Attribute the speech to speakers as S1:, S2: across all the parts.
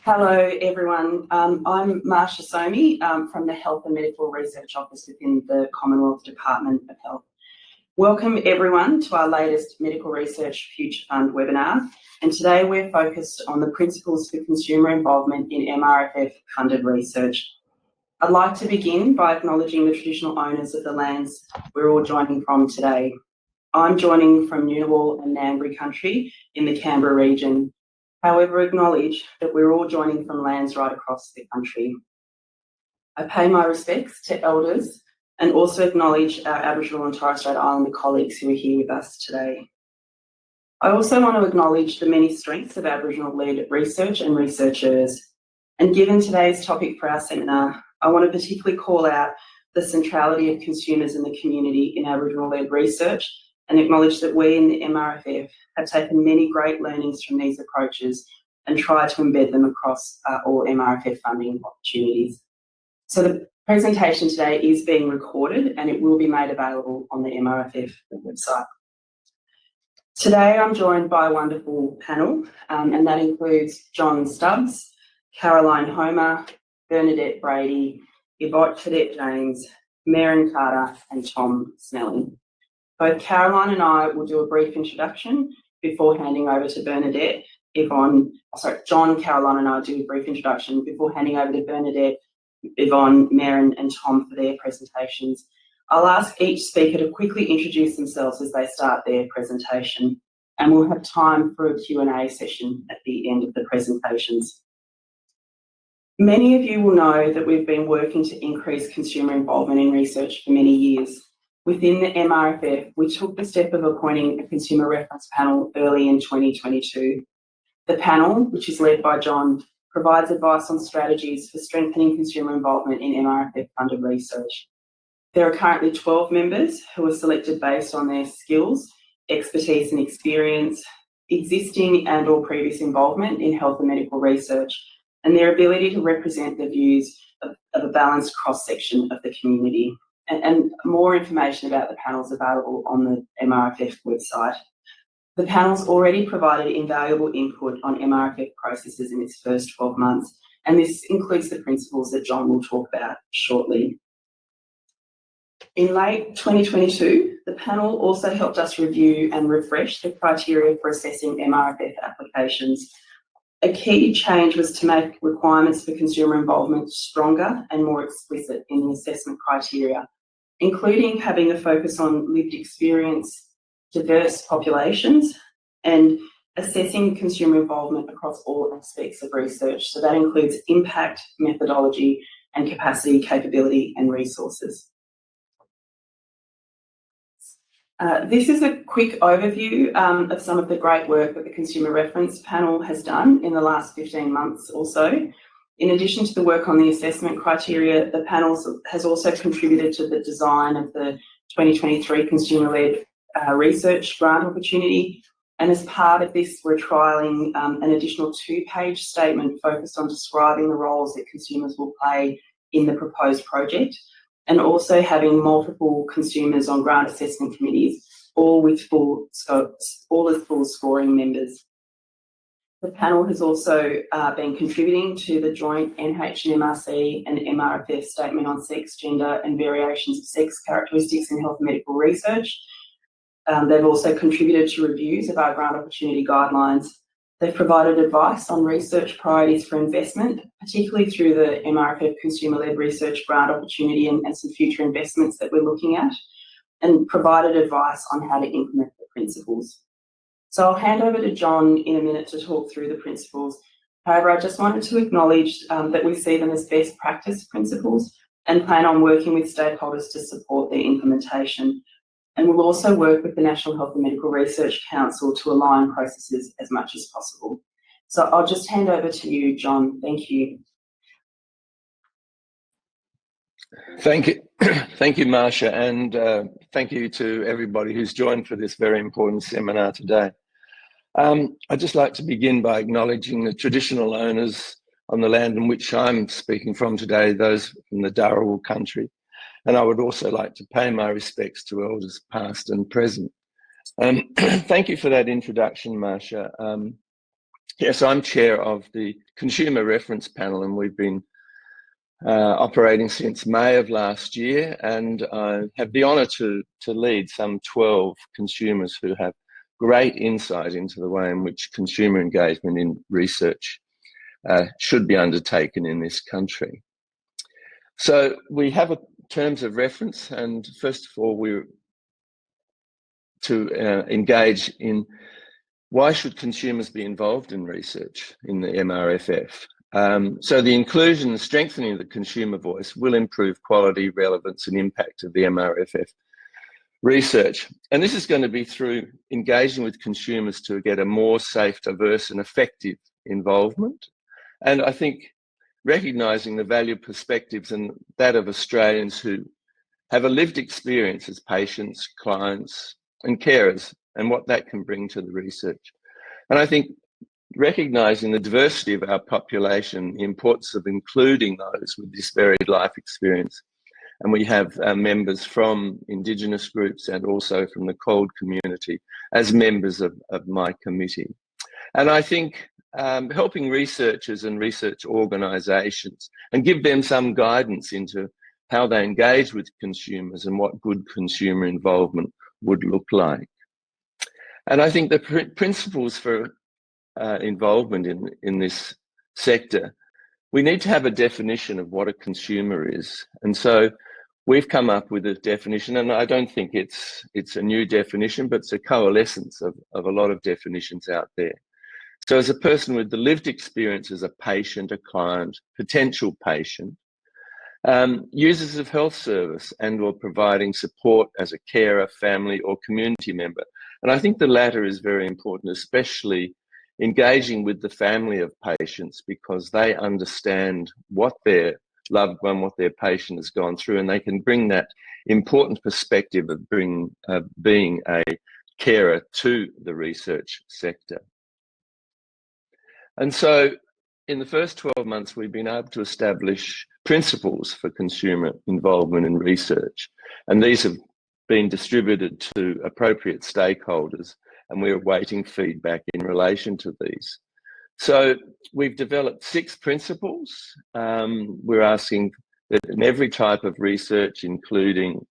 S1: Hello, everyone. I'm Marsha Somi from the Health and Medical Research Office within the Commonwealth Department of Health. Welcome, everyone, to our latest Medical Research Future Fund webinar. And today we're focused on the principles for consumer involvement in MRFF funded research. I'd like to begin by acknowledging the traditional owners of the lands we're all joining from today. I'm joining from Ngunnawal and Ngambri country in the Canberra region. However, acknowledge that we're all joining from lands right across the country. I pay my respects to elders and also acknowledge our Aboriginal and Torres Strait Islander colleagues who are here with us today. I also want to acknowledge the many strengths of Aboriginal-led research and researchers. And given today's topic for our seminar, I want to particularly call out the centrality of consumers in the community in Aboriginal-led research and acknowledge that we in the MRFF have taken many great learnings from these approaches and tried to embed them across all MRFF funding opportunities. So the presentation today is being recorded and it will be made available on the MRFF website. Today I'm joined by a wonderful panel and that includes John Stubbs, Caroline Homer, Bernadette Brady, Yvette Cadet James, Maren Carter and Tom Snelling. Both Caroline and I will do a brief introduction before handing over to Bernadette. John, Caroline and I will do a brief introduction before handing over to Bernadette, Yvonne, Maren and Tom for their presentations. I'll ask each speaker to quickly introduce themselves as they start their presentation, and we'll have time for a Q&A session at the end of the presentations. Many of you will know that we've been working to increase consumer involvement in research for many years. Within the MRFF, we took the step of appointing a consumer reference panel early in 2022. The panel, which is led by John, provides advice on strategies for strengthening consumer involvement in MRFF funded research. There are currently 12 members who are selected based on their skills, expertise and experience, existing and or previous involvement in health and medical research, and their ability to represent the views of a balanced cross-section of the community. And more information about the panel is available on the MRFF website. The panel's already provided invaluable input on MRFF processes in its first 12 months, and this includes the principles that John will talk about shortly. In late 2022, the panel also helped us review and refresh the criteria for assessing MRFF applications. A key change was to make requirements for consumer involvement stronger and more explicit in the assessment criteria, including having a focus on lived experience, diverse populations, and assessing consumer involvement across all aspects of research. So that includes impact, methodology, and capacity, capability, and resources. This is a quick overview of some of the great work that the Consumer Reference Panel has done in the last 15 months or so. In addition to the work on the assessment criteria, the panel has also contributed to the design of the 2023 Consumer-Led Research Grant Opportunity. And as part of this, we're trialling an additional 2-page statement focused on describing the roles that consumers will play in the proposed project, and also having multiple consumers on grant assessment committees, all as full scoring members. The panel has also been contributing to the joint NHMRC and MRFF statement on sex, gender and variations of sex characteristics in health and medical research. They've also contributed to reviews of our grant opportunity guidelines. They've provided advice on research priorities for investment, particularly through the MRFF Consumer-Led Research Grant Opportunity and some future investments that we're looking at, and provided advice on how to implement the principles. So I'll hand over to John in a minute to talk through the principles. However, I just wanted to acknowledge that we see them as best practice principles and plan on working with stakeholders to support their implementation. And we'll also work with the National Health and Medical Research Council to align processes as much as possible. So I'll just hand over to you, John. Thank you.
S2: Thank you. Thank you, Marsha, and thank you to everybody who's joined for this very important seminar today. I'd just like to begin by acknowledging the traditional owners on the land in which I'm speaking from today, those from the Dharawal country. And I would also like to pay my respects to elders past and present. Thank you for that introduction, Marsha. Yes, I'm chair of the Consumer Reference Panel, and we've been operating since May of last year, and I have the honour to lead some 12 consumers who have great insight into the way in which consumer engagement in research should be undertaken in this country. So we have terms of reference, and first of all, we're to engage in why should consumers be involved in research in the MRFF. So the inclusion and strengthening of the consumer voice will improve quality, relevance and impact of the MRFF research. And this is going to be through engaging with consumers to get a more safe, diverse and effective involvement. And I think recognising the valued perspectives and that of Australians who have a lived experience as patients, clients and carers, and what that can bring to the research. And I think recognising the diversity of our population, the importance of including those with this varied life experience. And we have members from Indigenous groups and also from the CALD community as members of my committee. And I think helping researchers and research organisations and give them some guidance into how they engage with consumers and what good consumer involvement would look like. And I think the principles for involvement in this sector, we need to have a definition of what a consumer is. And so we've come up with a definition, and I don't think it's a new definition, but it's a coalescence of a lot of definitions out there. So as a person with the lived experience as a patient, a client, potential patient, users of health service and or providing support as a carer, family or community member. And I think the latter is very important, especially engaging with the family of patients, because they understand what their loved one, what their patient has gone through, and they can bring that important perspective of being a carer to the research sector. And so in the first 12 months, we've been able to establish principles for consumer involvement in research. And these have been distributed to appropriate stakeholders, and we're awaiting feedback in relation to these. So we've developed 6 principles. We're asking that in every type of research, including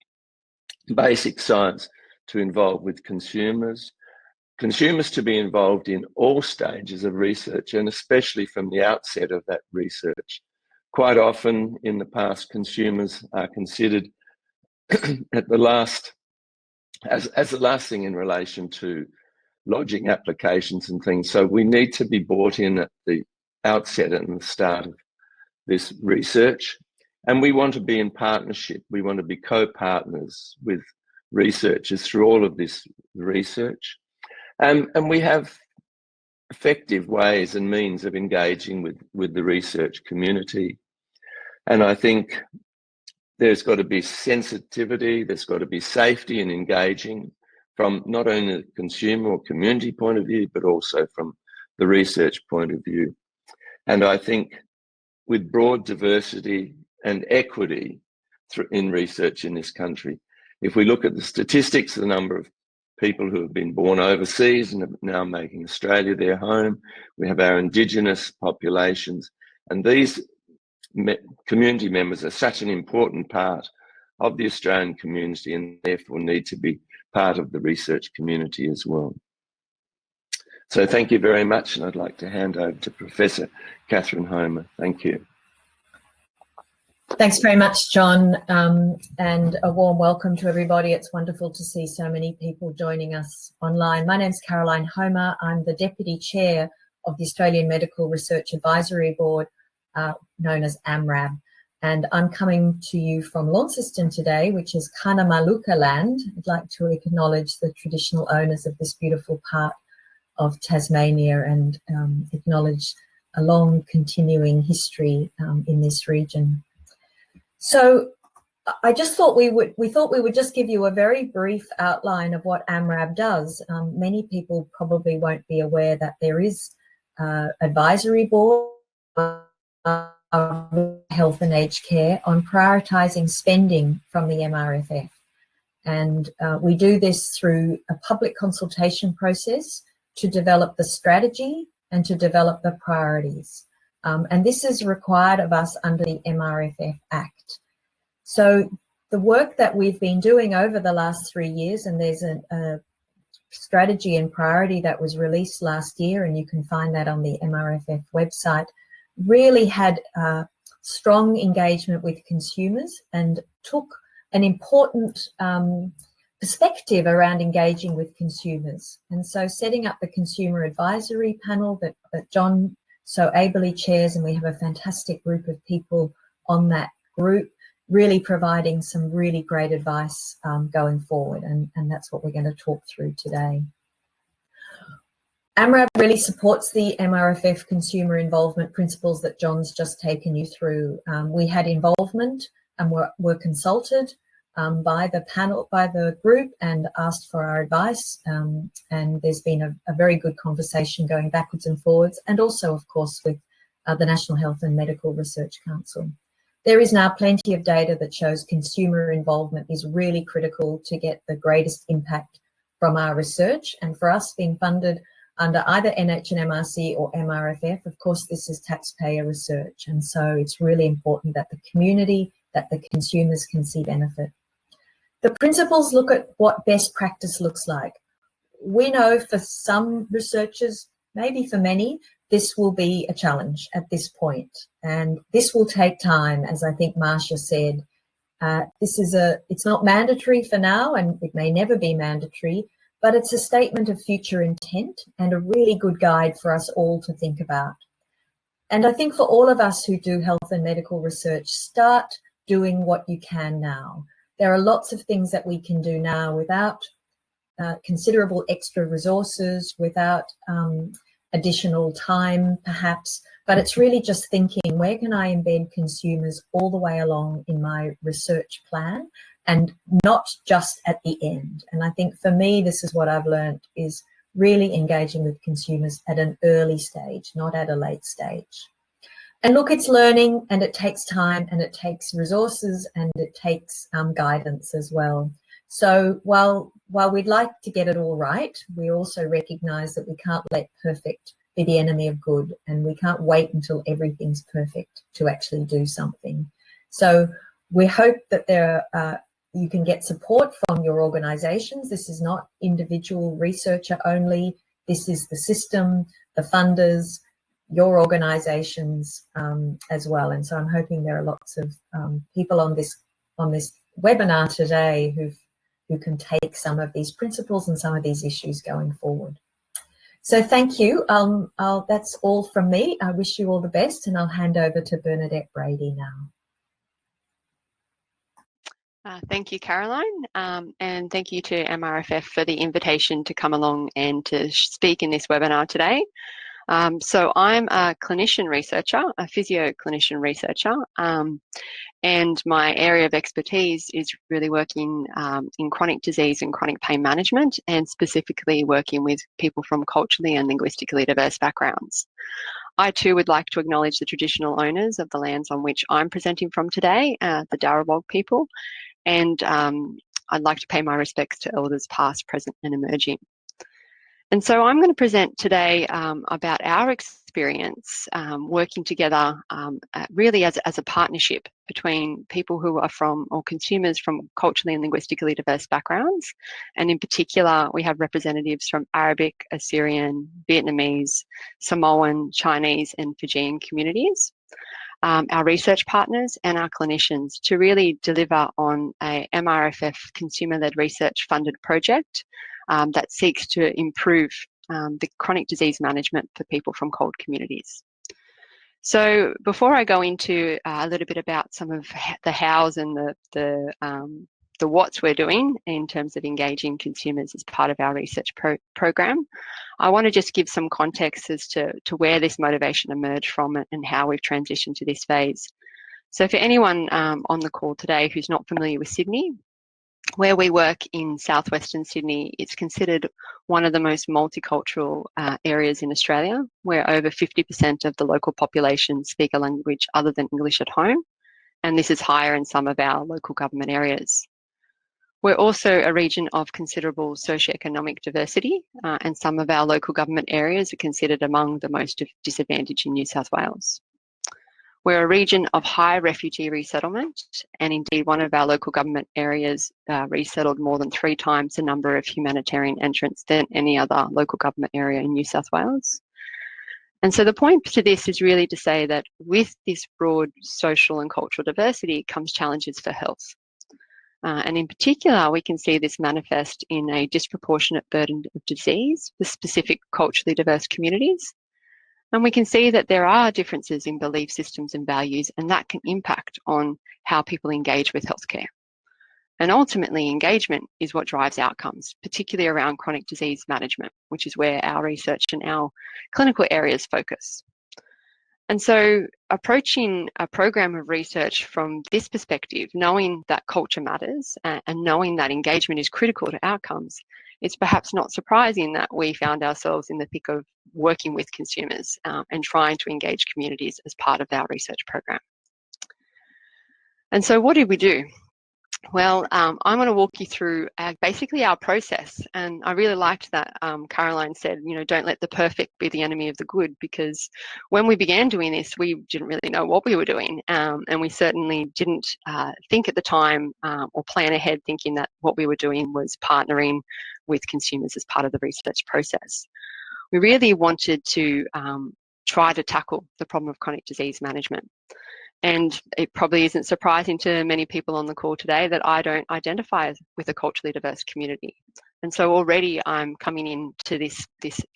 S2: basic science, to involve with consumers to be involved in all stages of research, and especially from the outset of that research. Quite often in the past, consumers are considered at the last, as the last thing in relation to lodging applications and things. So we need to be brought in at the outset and the start of this research. And we want to be in partnership. We want to be co-partners with researchers through all of this research. And we have effective ways and means of engaging with the research community. And I think there's got to be sensitivity, there's got to be safety in engaging from not only the consumer or community point of view, but also from the research point of view. And I think with broad diversity and equity in research in this country, if we look at the statistics, the number of people who have been born overseas and are now making Australia their home, we have our Indigenous populations, and these community members are such an important part of the Australian community and therefore need to be part of the research community as well. So thank you very much, and I'd like to hand over to Professor Catherine Homer. Thank you.
S3: Thanks very much, John, and a warm welcome to everybody. It's wonderful to see so many people joining us online. My name's Caroline Homer. I'm the Deputy Chair of the Australian Medical Research Advisory Board, known as AMRAB, and I'm coming to you from Launceston today, which is Kanamaluka land. I'd like to acknowledge the traditional owners of this beautiful part of Tasmania and acknowledge a long continuing history in this region. So I just thought we would just give you a very brief outline of what AMRAB does. Many people probably won't be aware that there is advisory board of health and aged care on prioritising spending from the MRFF. And we do this through a public consultation process to develop the strategy and to develop the priorities. And this is required of us under the MRFF Act. So the work that we've been doing over the last 3 years, and there's a strategy and priority that was released last year, and you can find that on the MRFF website, really had strong engagement with consumers and took an important perspective around engaging with consumers. And so setting up the consumer advisory panel that John so ably chairs, and we have a fantastic group of people on that group, really providing some really great advice going forward, and that's what we're going to talk through today. AMRAB really supports the MRFF consumer involvement principles that John's just taken you through. We had involvement and were consulted by the panel, by the group, and asked for our advice. And there's been a very good conversation going backwards and forwards, and also, of course, with the National Health and Medical Research Council. There is now plenty of data that shows consumer involvement is really critical to get the greatest impact from our research. And for us, being funded under either NHMRC or MRFF, of course, this is taxpayer research. And so it's really important that the community, that the consumers can see benefit. The principles look at what best practice looks like. We know for some researchers, maybe for many, this will be a challenge at this point, and this will take time, as I think Marcia said. It's not mandatory for now, and it may never be mandatory, but it's a statement of future intent and a really good guide for us all to think about. And I think for all of us who do health and medical research, start doing what you can now. There are lots of things that we can do now without considerable extra resources, without additional time perhaps, but it's really just thinking, where can I embed consumers all the way along in my research plan and not just at the end? And I think for me, this is what I've learned, is really engaging with consumers at an early stage, not at a late stage. And look, it's learning, and it takes time, and it takes resources, and it takes guidance as well. So while we'd like to get it all right, we also recognise that we can't let perfect be the enemy of good, and we can't wait until everything's perfect to actually do something. So we hope that you can get support from your organisations. This is not individual researcher only. This is the system, the funders, your organisations as well. And so I'm hoping there are lots of people on this webinar today who can take some of these principles and some of these issues going forward. So thank you. That's all from me. I wish you all the best, and I'll hand over to Bernadette Brady now.
S4: Thank you, Caroline, and thank you to MRFF for the invitation to come along and to speak in this webinar today. So I'm a clinician researcher, a physio-clinician researcher, and my area of expertise is really working in chronic disease and chronic pain management, and specifically working with people from culturally and linguistically diverse backgrounds. I too would like to acknowledge the traditional owners of the lands on which I'm presenting from today, the Darabog people, and I'd like to pay my respects to elders past, present and emerging. And so I'm going to present today about our experience working together really as a partnership between people who are from, or consumers from, culturally and linguistically diverse backgrounds. And in particular, we have representatives from Arabic, Assyrian, Vietnamese, Samoan, Chinese and Fijian communities, our research partners and our clinicians, to really deliver on a MRFF consumer-led research funded project that seeks to improve the chronic disease management for people from cold communities. So before I go into a little bit about some of the hows and the what's we're doing in terms of engaging consumers as part of our research program, I want to just give some context as to where this motivation emerged from and how we've transitioned to this phase. So for anyone on the call today who's not familiar with Sydney, where we work in southwestern Sydney, it's considered one of the most multicultural areas in Australia, where over 50% of the local population speak a language other than English at home, and this is higher in some of our local government areas. We're also a region of considerable socioeconomic diversity, and some of our local government areas are considered among the most disadvantaged in New South Wales. We're a region of high refugee resettlement, and indeed one of our local government areas resettled more than 3 times the number of humanitarian entrants than any other local government area in New South Wales. And so the point to this is really to say that with this broad social and cultural diversity comes challenges for health. And in particular, we can see this manifest in a disproportionate burden of disease for specific culturally diverse communities. And we can see that there are differences in belief systems and values, and that can impact on how people engage with healthcare. And ultimately, engagement is what drives outcomes, particularly around chronic disease management, which is where our research and our clinical areas focus. And so approaching a program of research from this perspective, knowing that culture matters and knowing that engagement is critical to outcomes, it's perhaps not surprising that we found ourselves in the thick of working with consumers and trying to engage communities as part of our research program. And so what did we do? Well, I'm going to walk you through basically our process. And I really liked that Caroline said, you know, don't let the perfect be the enemy of the good, because when we began doing this, we didn't really know what we were doing. And we certainly didn't think at the time or plan ahead thinking that what we were doing was partnering with consumers as part of the research process. We really wanted to try to tackle the problem of chronic disease management. And it probably isn't surprising to many people on the call today that I don't identify with a culturally diverse community. And so already I'm coming into this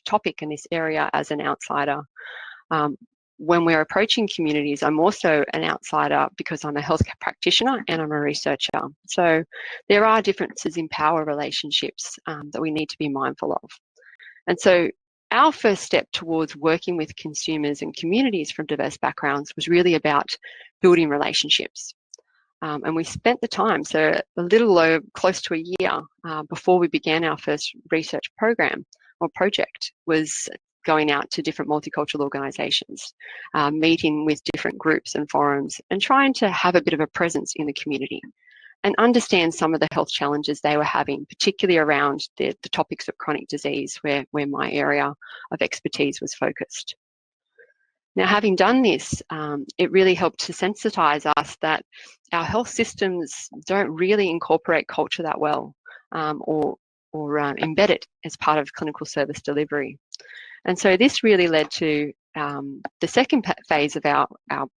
S4: topic and this area as an outsider. When we're approaching communities, I'm also an outsider because I'm a healthcare practitioner and I'm a researcher. So there are differences in power relationships that we need to be mindful of. And so our first step towards working with consumers and communities from diverse backgrounds was really about building relationships. And we spent the time, so a little close to a year before we began our first research program or project, was going out to different multicultural organisations, meeting with different groups and forums, and trying to have a bit of a presence in the community and understand some of the health challenges they were having, particularly around the topics of chronic disease, where my area of expertise was focused. Now, having done this, it really helped to sensitise us that our health systems don't really incorporate culture that well or embed it as part of clinical service delivery. And so this really led to the second phase of our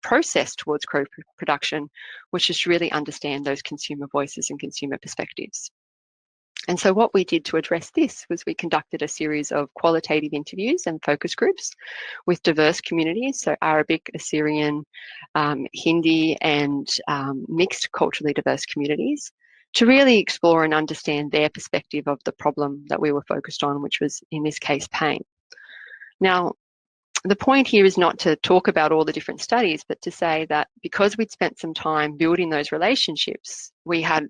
S4: process towards co-production, which is to really understand those consumer voices and consumer perspectives. And so what we did to address this was we conducted a series of qualitative interviews and focus groups with diverse communities, so Arabic, Assyrian, Hindi, and mixed culturally diverse communities, to really explore and understand their perspective of the problem that we were focused on, which was, in this case, pain. Now, the point here is not to talk about all the different studies, but to say that because we'd spent some time building those relationships, we had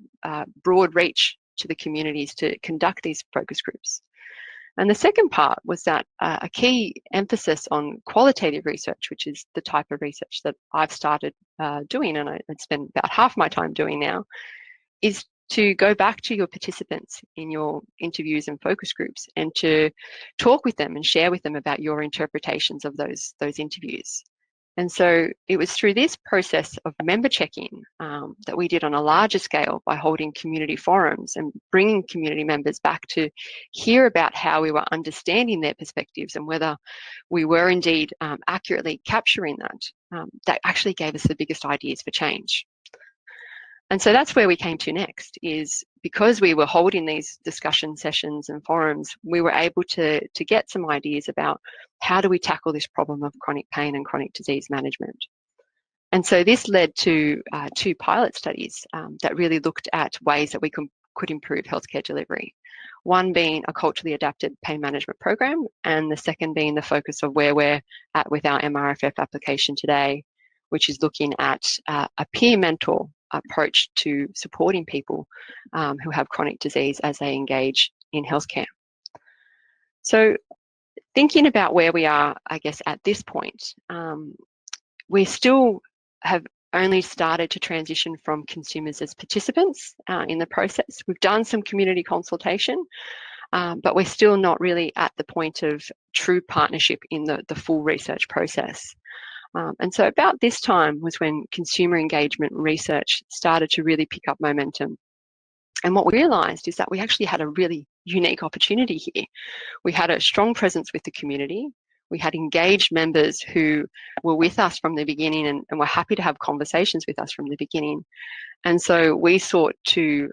S4: broad reach to the communities to conduct these focus groups. And the second part was that a key emphasis on qualitative research, which is the type of research that I've started doing, and I spend about half my time doing now, is to go back to your participants in your interviews and focus groups and to talk with them and share with them about your interpretations of those interviews. And so it was through this process of member checking that we did on a larger scale by holding community forums and bringing community members back to hear about how we were understanding their perspectives and whether we were indeed accurately capturing that. That actually gave us the biggest ideas for change. And so that's where we came to next, is because we were holding these discussion sessions and forums, we were able to get some ideas about how do we tackle this problem of chronic pain and chronic disease management. And so this led to 2 pilot studies that really looked at ways that we could improve healthcare delivery. One being a culturally adapted pain management program, and the second being the focus of where we're at with our MRFF application today, which is looking at a peer mentor approach to supporting people who have chronic disease as they engage in healthcare. So thinking about where we are, I guess, at this point, we still have only started to transition from consumers as participants in the process. We've done some community consultation, but we're still not really at the point of true partnership in the full research process. And so about this time was when consumer engagement research started to really pick up momentum. And what we realised is that we actually had a really unique opportunity here. We had a strong presence with the community. We had engaged members who were with us from the beginning and were happy to have conversations with us from the beginning. And so we sought to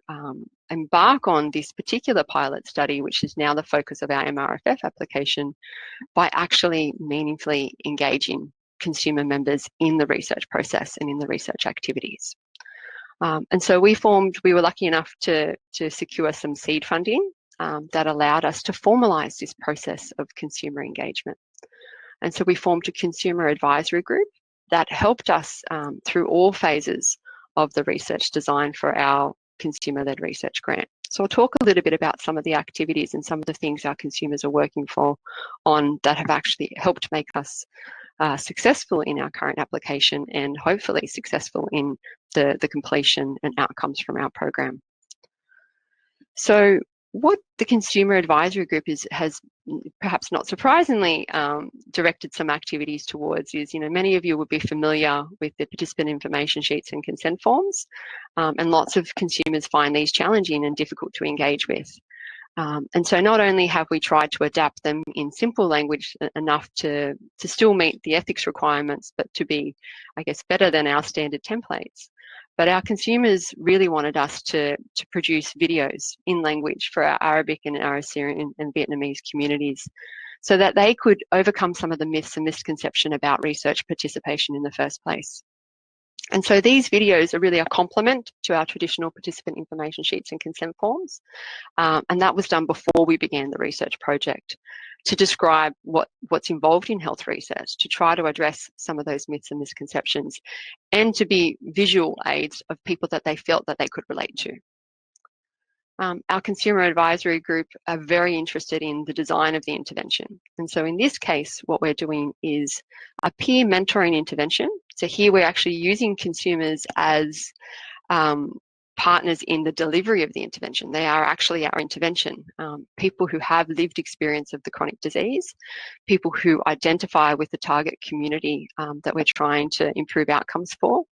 S4: embark on this particular pilot study, which is now the focus of our MRFF application, by actually meaningfully engaging consumer members in the research process and in the research activities. And so we were lucky enough to secure some seed funding that allowed us to formalise this process of consumer engagement. And so we formed a consumer advisory group that helped us through all phases of the research design for our consumer-led research grant. So I'll talk a little bit about some of the activities and some of the things our consumers are working on that have actually helped make us successful in our current application and hopefully successful in the completion and outcomes from our program. So what the Consumer Advisory Group has perhaps not surprisingly directed some activities towards is, many of you would be familiar with the participant information sheets and consent forms, and lots of consumers find these challenging and difficult to engage with. And so not only have we tried to adapt them in simple language enough to still meet the ethics requirements, but to be, I guess, better than our standard templates, but our consumers really wanted us to produce videos in language for our Arabic and our Assyrian and Vietnamese communities so that they could overcome some of the myths and misconception about research participation in the first place. And so these videos are really a complement to our traditional participant information sheets and consent forms. And that was done before we began the research project to describe what's involved in health research, to try to address some of those myths and misconceptions, and to be visual aids of people that they felt that they could relate to. Our consumer advisory group are very interested in the design of the intervention. And so in this case, what we're doing is a peer mentoring intervention. So here we're actually using consumers as partners in the delivery of the intervention. They are actually our intervention. People who have lived experience of the chronic disease, people who identify with the target community that we're trying to improve outcomes for,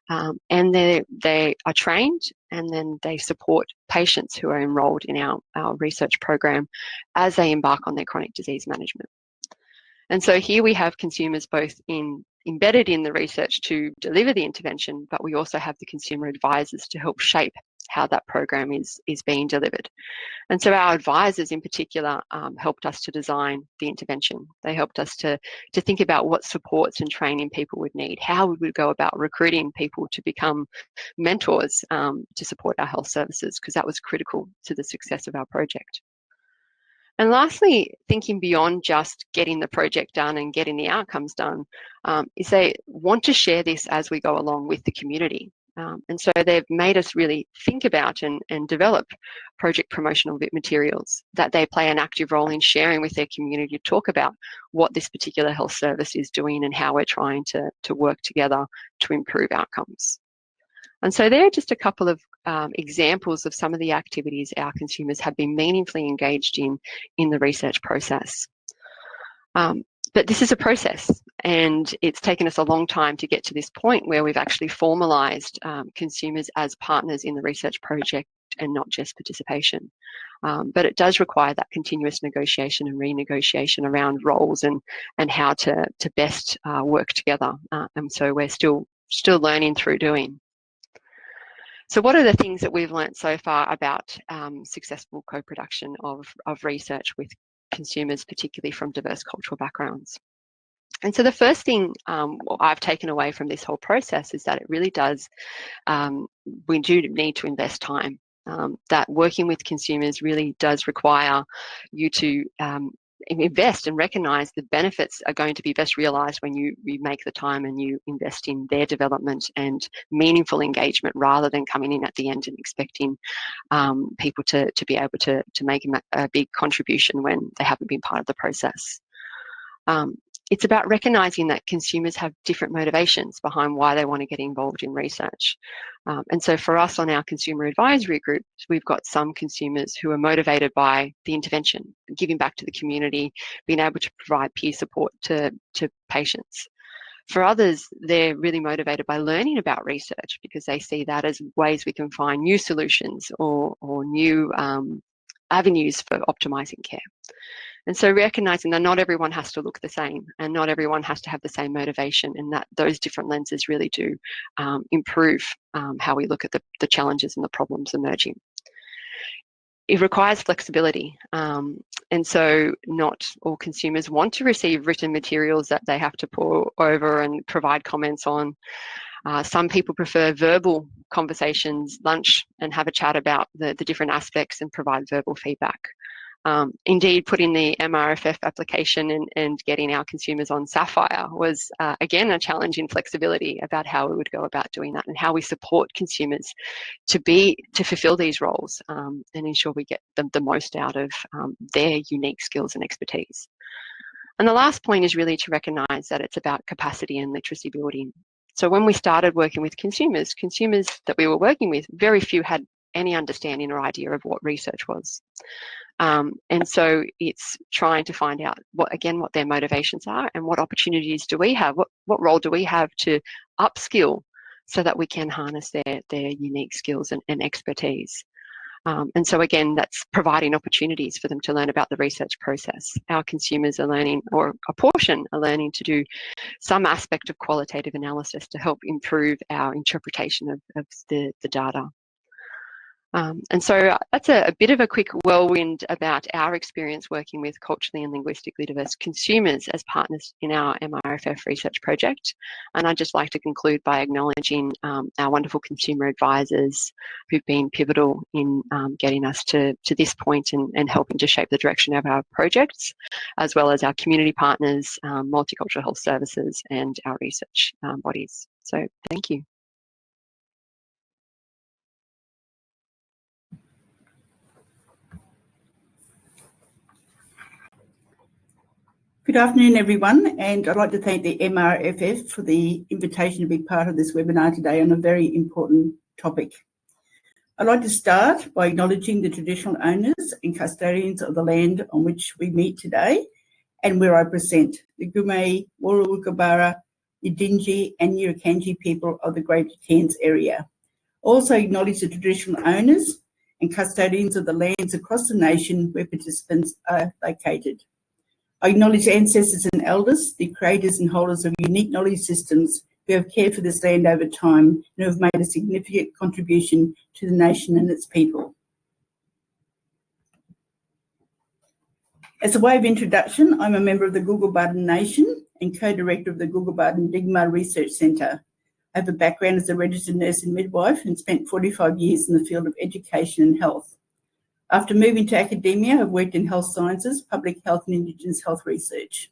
S4: and they are trained, and then they support patients who are enrolled in our research program as they embark on their chronic disease management. And so here we have consumers both embedded in the research to deliver the intervention, but we also have the consumer advisors to help shape how that program is being delivered. And so our advisors in particular helped us to design the intervention. They helped us to think about what supports and training people would need, how we would go about recruiting people to become mentors to support our health services, because that was critical to the success of our project. And lastly, thinking beyond just getting the project done and getting the outcomes done, is they want to share this as we go along with the community. And so they've made us really think about and develop project promotional materials that they play an active role in sharing with their community to talk about what this particular health service is doing and how we're trying to work together to improve outcomes. And so there are just a couple of examples of some of the activities our consumers have been meaningfully engaged in the research process. But this is a process, and it's taken us a long time to get to this point where we've actually formalised consumers as partners in the research project and not just participation. But it does require that continuous negotiation and renegotiation around roles and how to best work together. And so we're still learning through doing. So what are the things that we've learnt so far about successful co-production of research with consumers, particularly from diverse cultural backgrounds? And so the first thing I've taken away from this whole process is that it really does, we do need to invest time. That working with consumers really does require you to invest and recognise the benefits are going to be best realised when you make the time and you invest in their development and meaningful engagement, rather than coming in at the end and expecting people to be able to make a big contribution when they haven't been part of the process. it's about recognising that consumers have different motivations behind why they want to get involved in research. And so for us on our consumer advisory group, we've got some consumers who are motivated by the intervention, giving back to the community, being able to provide peer support to patients. For others, they're really motivated by learning about research because they see that as ways we can find new solutions or new avenues for optimising care. And so recognising that not everyone has to look the same and not everyone has to have the same motivation, and that those different lenses really do improve how we look at the challenges and the problems emerging. It requires flexibility. And so not all consumers want to receive written materials that they have to pore over and provide comments on. Some people prefer verbal conversations, lunch, and have a chat about the different aspects and provide verbal feedback. Indeed, putting the MRFF application and getting our consumers on Sapphire was, again, a challenge in flexibility about how we would go about doing that and how we support consumers to fulfill these roles and ensure we get the most out of their unique skills and expertise. And the last point is really to recognise that it's about capacity and literacy building. So when we started working with consumers that we were working with, very few had any understanding or idea of what research was. And so it's trying to find out what their motivations are and what opportunities do we have, what role do we have to upskill so that we can harness their unique skills and expertise. And so again, that's providing opportunities for them to learn about the research process. Our consumers are learning, or a portion are learning, to do some aspect of qualitative analysis to help improve our interpretation of the data. And so that's a bit of a quick whirlwind about our experience working with culturally and linguistically diverse consumers as partners in our MRFF research project. And I'd just like to conclude by acknowledging our wonderful consumer advisors who've been pivotal in getting us to this point and helping to shape the direction of our projects, as well as our community partners, multicultural health services, and our research bodies. So thank you.
S5: Good afternoon, everyone, and I'd like to thank the MRFF for the invitation to be part of this webinar today on a very important topic. I'd like to start by acknowledging the traditional owners and custodians of the land on which we meet today and where I present, the Gume, Wurruwurrukabara, Yidinji and Yirrakanji people of the Greater Cairns area. Also acknowledge the traditional owners and custodians of the lands across the nation where participants are located. I acknowledge ancestors and elders, the creators and holders of unique knowledge systems who have cared for this land over time and who have made a significant contribution to the nation and its people. As a way of introduction, I'm a member of the Googlebarden Nation and co-director of the Googlebarden Digma Research Centre. I have a background as a registered nurse and midwife and spent 45 years in the field of education and health. After moving to academia, I've worked in health sciences, public health and Indigenous health research.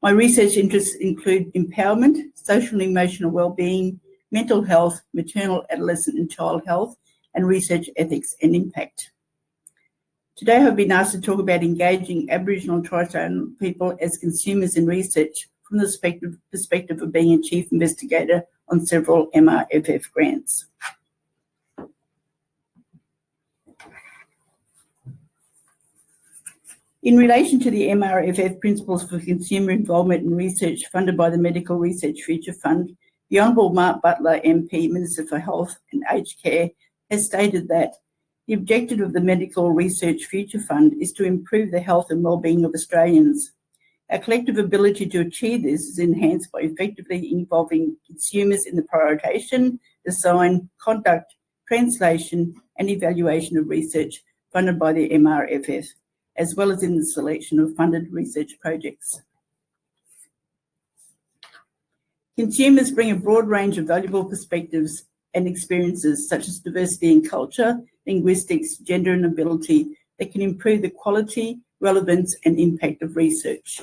S5: My research interests include empowerment, social and emotional wellbeing, mental health, maternal, adolescent and child health, and research ethics and impact. Today I've been asked to talk about engaging Aboriginal and Torres Strait Islander people as consumers in research from the perspective of being a chief investigator on several MRFF grants. In relation to the MRFF Principles for Consumer Involvement in Research funded by the Medical Research Future Fund, the Honourable Mark Butler MP, Minister for Health and Aged Care, has stated that the objective of the Medical Research Future Fund is to improve the health and wellbeing of Australians. Our collective ability to achieve this is enhanced by effectively involving consumers in the prioritisation, design, conduct, translation and evaluation of research funded by the MRFF, as well as in the selection of funded research projects. Consumers bring a broad range of valuable perspectives and experiences such as diversity in culture, linguistics, gender and ability that can improve the quality, relevance and impact of research.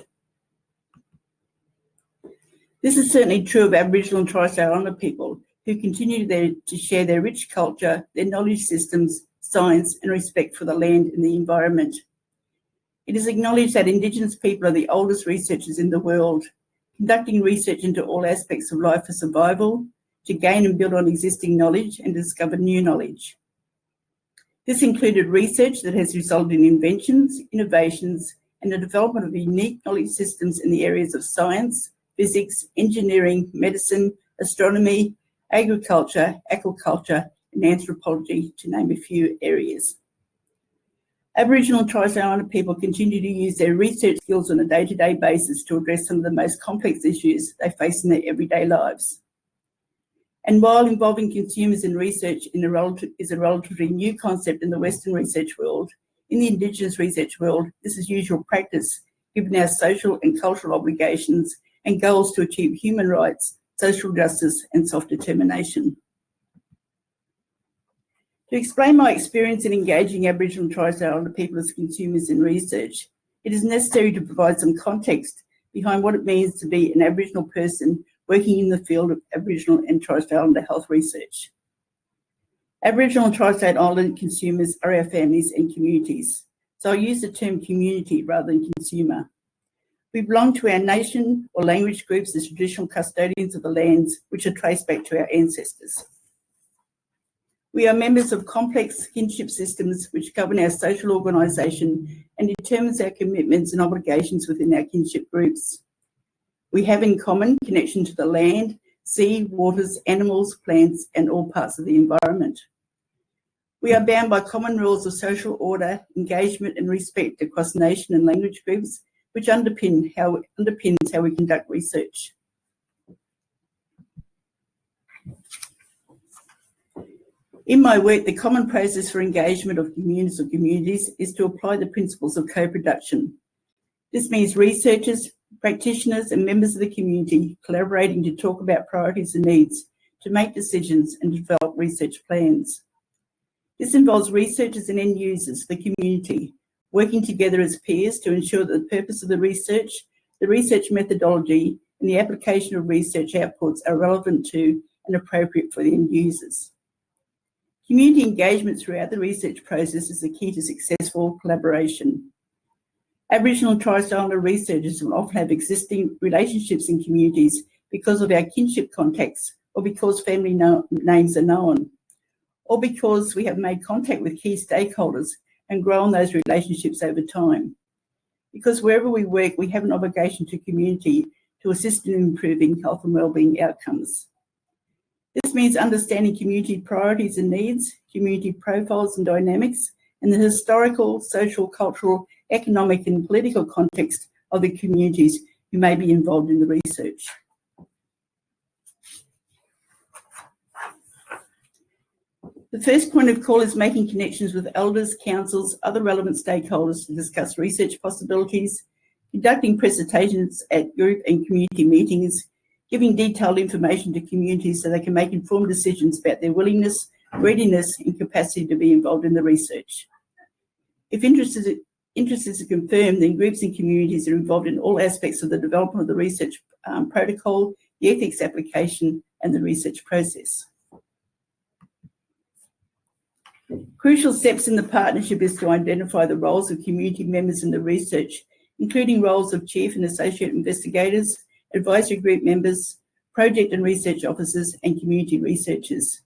S5: This is certainly true of Aboriginal and Torres Strait Islander people who continue to share their rich culture, their knowledge systems, science and respect for the land and the environment. It is acknowledged that Indigenous people are the oldest researchers in the world, conducting research into all aspects of life for survival, to gain and build on existing knowledge and discover new knowledge. This included research that has resulted in inventions, innovations, and the development of unique knowledge systems in the areas of science, physics, engineering, medicine, astronomy, agriculture, aquaculture, and anthropology, to name a few areas. Aboriginal and Torres Strait Islander people continue to use their research skills on a day-to-day basis to address some of the most complex issues they face in their everyday lives. And while involving consumers in research is a relatively new concept in the Western research world, in the Indigenous research world, this is usual practice, given our social and cultural obligations and goals to achieve human rights, social justice, and self-determination. To explain my experience in engaging Aboriginal and Torres Strait Islander people as consumers in research, it is necessary to provide some context behind what it means to be an Aboriginal person working in the field of Aboriginal and Torres Strait Islander health research. Aboriginal and Torres Strait Islander consumers are our families and communities, so I use the term community rather than consumer. We belong to our nation or language groups as traditional custodians of the lands which are traced back to our ancestors. We are members of complex kinship systems which govern our social organisation and determines our commitments and obligations within our kinship groups. We have in common connection to the land, sea, waters, animals, plants, and all parts of the environment. We are bound by common rules of social order, engagement, and respect across nation and language groups, which underpins how we conduct research. In my work, the common process for engagement of communities or communities is to apply the principles of co-production. This means researchers, practitioners, and members of the community collaborating to talk about priorities and needs, to make decisions and develop research plans. This involves researchers and end users, the community, working together as peers to ensure that the purpose of the research methodology, and the application of research outputs are relevant to and appropriate for the end users. Community engagement throughout the research process is the key to successful collaboration. Aboriginal and Torres Strait Islander researchers will often have existing relationships in communities because of our kinship contacts, or because family names are known, or because we have made contact with key stakeholders and grown those relationships over time. Because wherever we work, we have an obligation to community to assist in improving health and wellbeing outcomes. This means understanding community priorities and needs, community profiles and dynamics, and the historical, social, cultural, economic and political context of the communities who may be involved in the research. The first point of call is making connections with elders, councils, other relevant stakeholders to discuss research possibilities, conducting presentations at group and community meetings, giving detailed information to communities so they can make informed decisions about their willingness, readiness and capacity to be involved in the research. If interest is confirmed, then groups and communities are involved in all aspects of the development of the research protocol, the ethics application and the research process. Crucial steps in the partnership is to identify the roles of community members in the research, including roles of chief and associate investigators, advisory group members, project and research officers, and community researchers.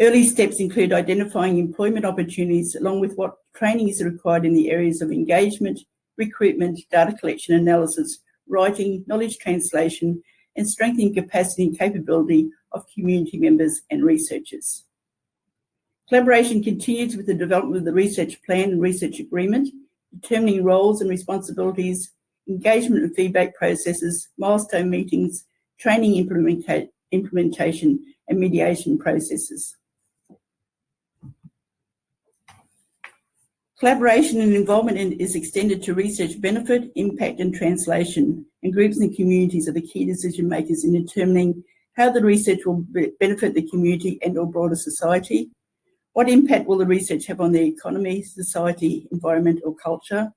S5: Early steps include identifying employment opportunities, along with what training is required in the areas of engagement, recruitment, data collection analysis, writing, knowledge translation, and strengthening capacity and capability of community members and researchers. Collaboration continues with the development of the research plan and research agreement, determining roles and responsibilities, engagement and feedback processes, milestone meetings, training implementation, and mediation processes. Collaboration and involvement is extended to research benefit, impact, and translation, and groups and communities are the key decision makers in determining how the research will benefit the community and or broader society. What impact will the research have on the economy, society, environment, or culture?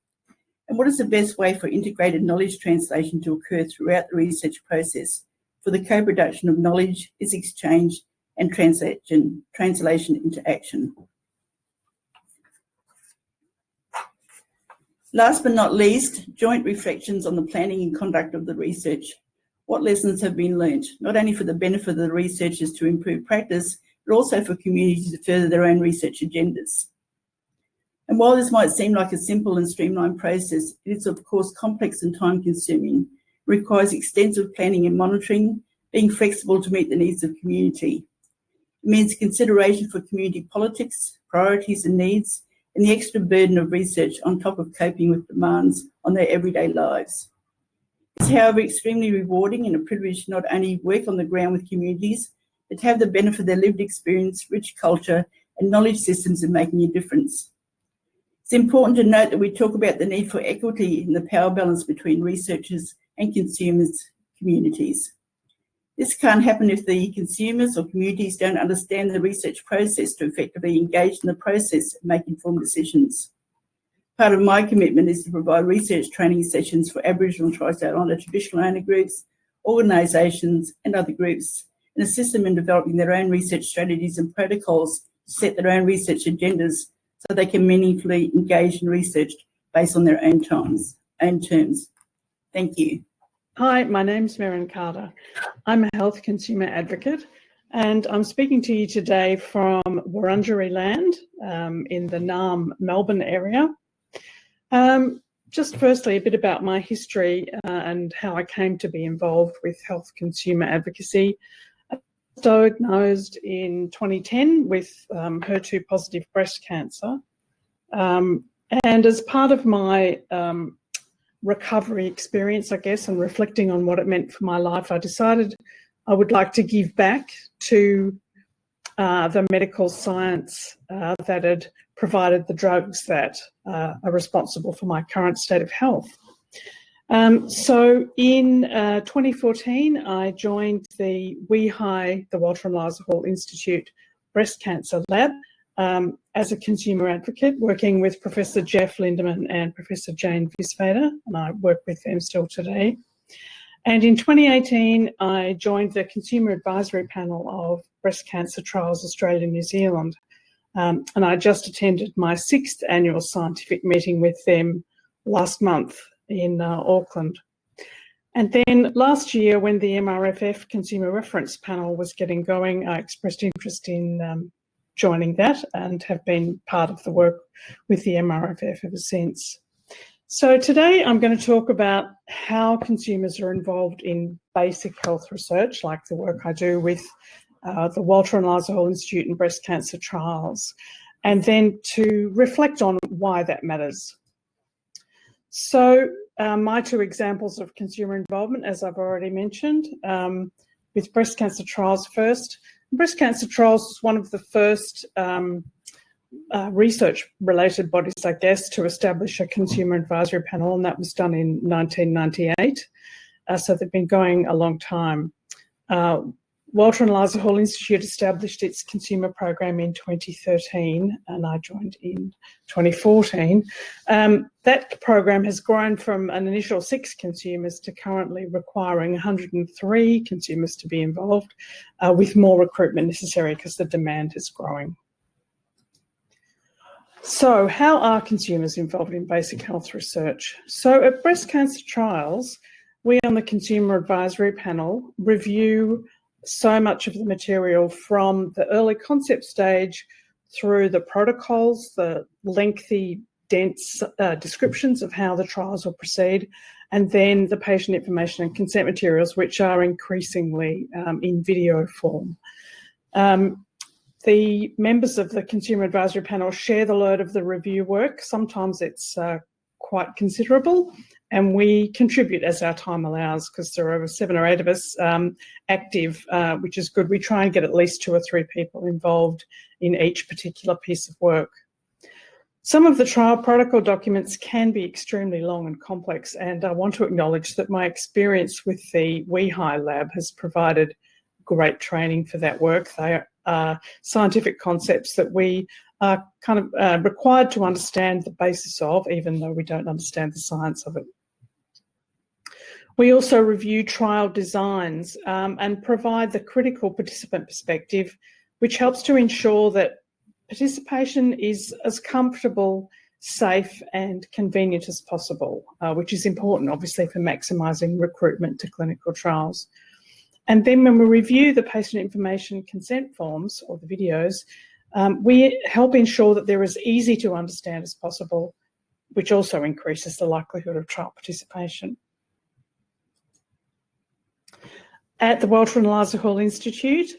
S5: And what is the best way for integrated knowledge translation to occur throughout the research process for the co-production of knowledge, its exchange, and translation into action? Last but not least, joint reflections on the planning and conduct of the research. What lessons have been learnt, not only for the benefit of the researchers to improve practice, but also for communities to further their own research agendas. And while this might seem like a simple and streamlined process, it is of course complex and time-consuming, requires extensive planning and monitoring, being flexible to meet the needs of community. It means consideration for community politics, priorities and needs, and the extra burden of research on top of coping with demands on their everyday lives. It's, however, extremely rewarding and a privilege to not only work on the ground with communities, but to have the benefit of their lived experience, rich culture, and knowledge systems in making a difference. It's important to note that we talk about the need for equity in the power balance between researchers and consumers' communities. This can't happen if the consumers or communities don't understand the research process to effectively engage in the process and make informed decisions. Part of my commitment is to provide research training sessions for Aboriginal and Torres Strait Islander traditional owner groups, organisations and other groups, and assist them in developing their own research strategies and protocols to set their own research agendas so they can meaningfully engage in research based on their own terms. Thank you.
S6: Hi, my name's Merrin Carter. I'm a health consumer advocate and I'm speaking to you today from Wurundjeri land in the Naarm, Melbourne area. Just firstly, a bit about my history and how I came to be involved with health consumer advocacy. I was diagnosed in 2010 with HER2 positive breast cancer. And as part of my recovery experience, I guess, and reflecting on what it meant for my life, I decided I would like to give back to the medical science that had provided the drugs that are responsible for my current state of health. So in 2014, I joined the WEHI, the Walter and Eliza Hall Institute Breast Cancer Lab, as a consumer advocate, working with Professor Jeff Lindeman and Professor Jane Visvader, and I work with them still today. And in 2018, I joined the Consumer Advisory Panel of Breast Cancer Trials Australia and New Zealand, and I just attended my 6th annual scientific meeting with them last month in Auckland. And then last year, when the MRFF Consumer Reference Panel was getting going, I expressed interest in joining that and have been part of the work with the MRFF ever since. So today I'm going to talk about how consumers are involved in basic health research, like the work I do with the Walter and Eliza Hall Institute and breast cancer trials, and then to reflect on why that matters. So my 2 examples of consumer involvement, as I've already mentioned, with breast cancer trials first. Breast cancer trials was one of the first research-related bodies, I guess, to establish a consumer advisory panel, and that was done in 1998. So they've been going a long time. Walter and Eliza Hall Institute established its consumer program in 2013, and I joined in 2014. That program has grown from an initial 6 consumers to currently requiring 103 consumers to be involved, with more recruitment necessary because the demand is growing. So how are consumers involved in basic health research? So at Breast Cancer Trials, we on the Consumer Advisory Panel review so much of the material from the early concept stage through the protocols, the lengthy, dense descriptions of how the trials will proceed, and then the patient information and consent materials, which are increasingly in video form. The members of the Consumer Advisory Panel share the load of the review work. Sometimes it's quite considerable, and we contribute as our time allows because there are over 7 or 8 of us active, which is good. We try and get at least 2 or 3 people involved in each particular piece of work. Some of the trial protocol documents can be extremely long and complex, and I want to acknowledge that my experience with the WEHI lab has provided great training for that work. They are scientific concepts that we are kind of required to understand the basis of, even though we don't understand the science of it. We also review trial designs and provide the critical participant perspective, which helps to ensure that participation is as comfortable safe and convenient as possible, which is important, obviously, for maximising recruitment to clinical trials. And then when we review the patient information consent forms or the videos, we help ensure that they're as easy to understand as possible, which also increases the likelihood of trial participation. At the Walter and Eliza Hall Institute,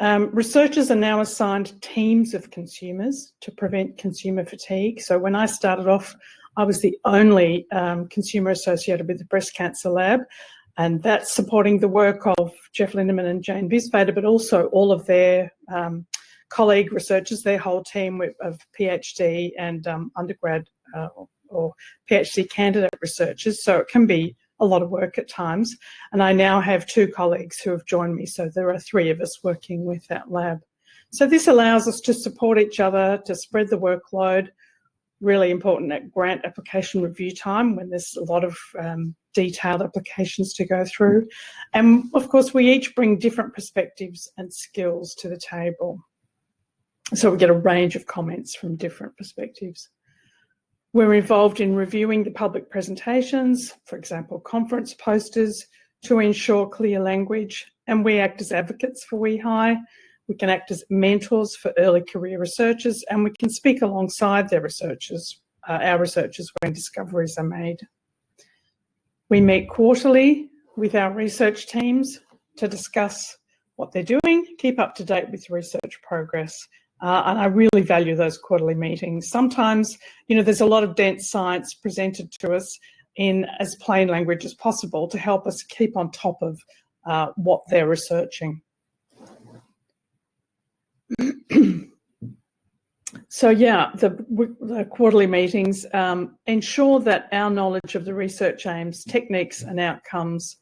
S6: researchers are now assigned teams of consumers to prevent consumer fatigue. So when I started off, I was the only consumer associated with the breast cancer lab, and that's supporting the work of Jeff Lindeman and Jane Visvader, but also all of their colleague researchers, their whole team of PhD and undergrad or PhD candidate researchers. So it can be a lot of work at times. And I now have 2 colleagues who have joined me. So there are 3 of us working with that lab. So this allows us to support each other, to spread the workload. Really important at grant application review time when there's a lot of detailed applications to go through. And of course, we each bring different perspectives and skills to the table. So we get a range of comments from different perspectives. We're involved in reviewing the public presentations, for example, conference posters, to ensure clear language, and we act as advocates for WeHi. We can act as mentors for early career researchers, and we can speak alongside their researchers, our researchers, when discoveries are made. We meet quarterly with our research teams to discuss what they're doing, keep up to date with research progress. And I really value those quarterly meetings. Sometimes, there's a lot of dense science presented to us in as plain language as possible to help us keep on top of what they're researching. So yeah, the quarterly meetings ensure that our knowledge of the research aims, techniques and outcomes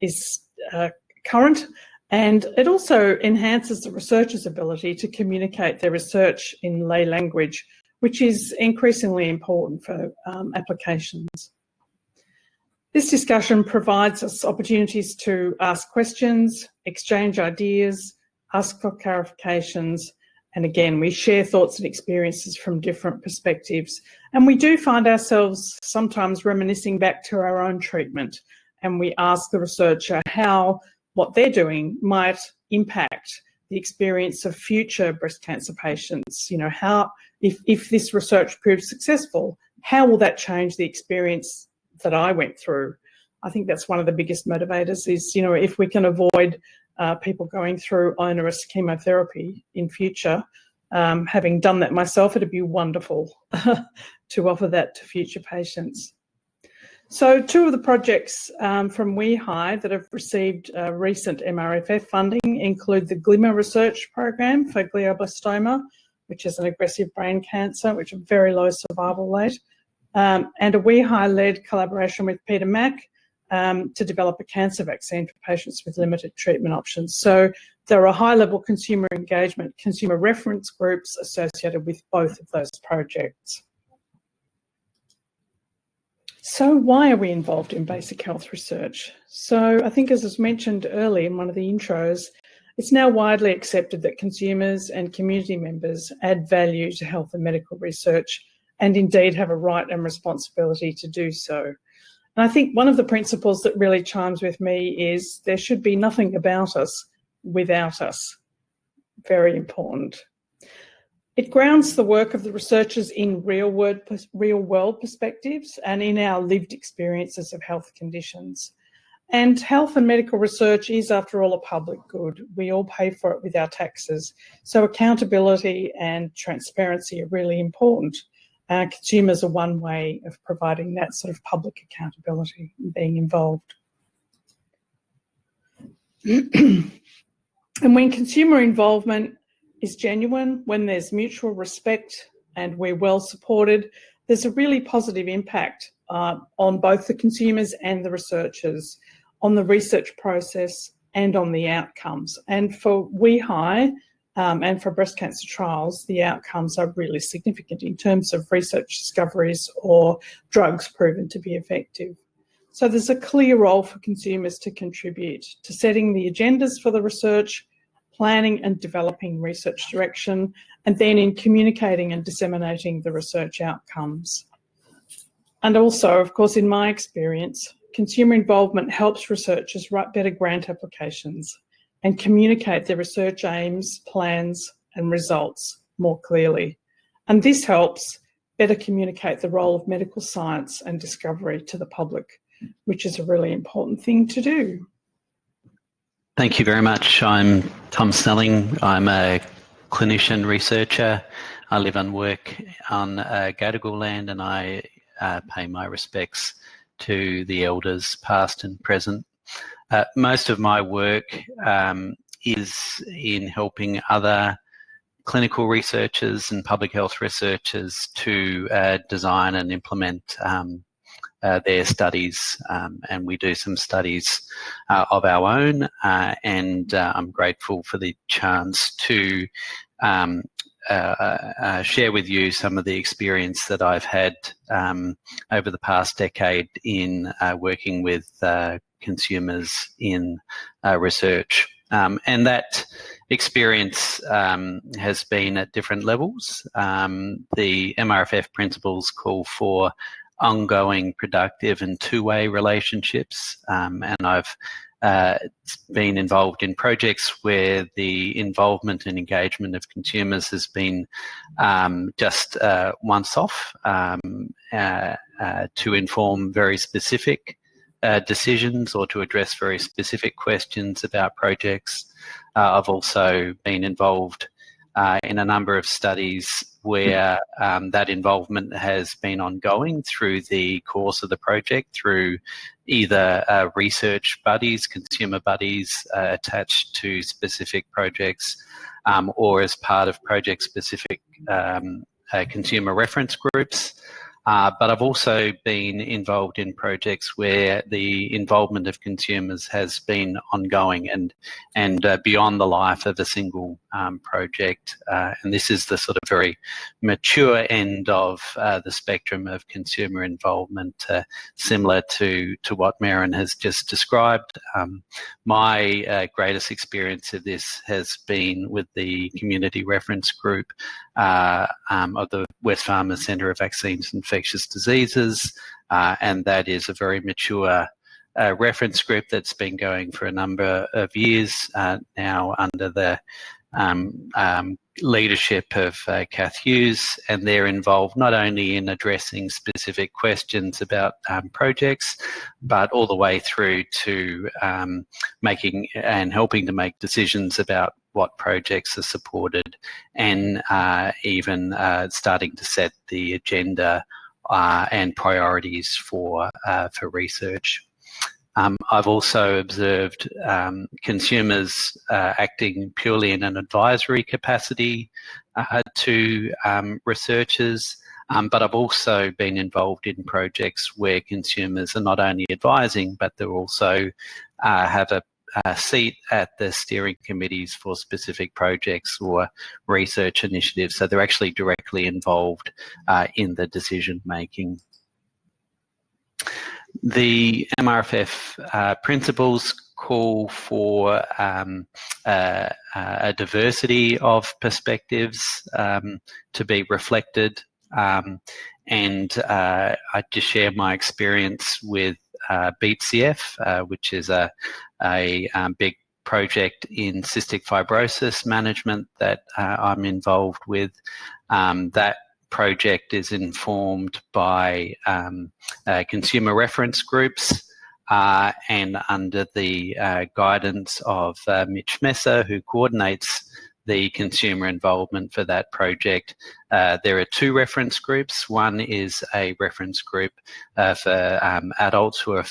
S6: is current. And it also enhances the researcher's ability to communicate their research in lay language, which is increasingly important for applications. This discussion provides us opportunities to ask questions, exchange ideas, ask for clarifications, and again, we share thoughts and experiences from different perspectives. And we do find ourselves sometimes reminiscing back to our own treatment, and we ask the researcher how what they're doing might impact the experience of future breast cancer patients. How, if this research proves successful, how will that change the experience that I went through? I think that's one of the biggest motivators is, if we can avoid people going through onerous chemotherapy in future, having done that myself, it'd be wonderful to offer that to future patients. So 2 of the projects from WeHi that have received recent MRFF funding include the GLIMMER research program for glioblastoma, which is an aggressive brain cancer, which is a very low survival rate, and a WeHi-led collaboration with Peter Mack to develop a cancer vaccine for patients with limited treatment options. So there are high-level consumer engagement, consumer reference groups associated with both of those projects. So why are we involved in basic health research? So I think, as was mentioned earlier in one of the intros, it's now widely accepted that consumers and community members add value to health and medical research and indeed have a right and responsibility to do so. And I think one of the principles that really chimes with me is there should be nothing about us without us. Very important. It grounds the work of the researchers in real-world perspectives and in our lived experiences of health conditions. And health and medical research is, after all, a public good. We all pay for it with our taxes. So accountability and transparency are really important. Consumers are one way of providing that sort of public accountability and being involved. And when consumer involvement is genuine, when there's mutual respect and we're well supported, there's a really positive impact on both the consumers and the researchers, on the research process and on the outcomes. And for WeHi and for breast cancer trials, the outcomes are really significant in terms of research discoveries or drugs proven to be effective. So there's a clear role for consumers to contribute to setting the agendas for the research, planning and developing research direction, and then in communicating and disseminating the research outcomes. And also, of course, in my experience, consumer involvement helps researchers write better grant applications and communicate their research aims, plans, and results more clearly. And this helps better communicate the role of medical science and discovery to the public, which is a really important thing to do.
S7: Thank you very much. I'm Tom Snelling. I'm a clinician researcher. I live and work on Gadigal land, and I pay my respects to the elders past and present. Most of my work is in helping other clinical researchers and public health researchers to design and implement their studies, and we do some studies of our own, and I'm grateful for the chance to share with you some of the experience that I've had over the past decade in working with consumers in research. And that experience has been at different levels. The MRFF principles call for ongoing, productive and two-way relationships, and I've been involved in projects where the involvement and engagement of consumers has been just once off to inform very specific decisions or to address very specific questions about projects. I've also been involved in a number of studies where that involvement has been ongoing through the course of the project, through either research buddies, consumer buddies attached to specific projects, or as part of project-specific consumer reference groups. But I've also been involved in projects where the involvement of consumers has been ongoing and beyond the life of a single project. And this is the sort of very mature end of the spectrum of consumer involvement, similar to what Maren has just described. My greatest experience of this has been with the community reference group of the Wesfarmers Centre of Vaccines and Infectious Diseases, and that is a very mature reference group that's been going for a number of years now under the leadership of Kath Hughes, and they're involved not only in addressing specific questions about projects, but all the way through to making and helping to make decisions about what projects are supported, and even starting to set the agenda and priorities for research. I've also observed consumers acting purely in an advisory capacity to researchers, but I've also been involved in projects where consumers are not only advising, but they also have a seat at the steering committees for specific projects or research initiatives. So they're actually directly involved in the decision making. The MRFF principles call for a diversity of perspectives to be reflected, and I just share my experience with BCF, which is a big project in cystic fibrosis management that I'm involved with. That project is informed by consumer reference groups, and under the guidance of Mitch Messer, who coordinates the consumer involvement for that project. There are two reference groups. One is a reference group for adults who are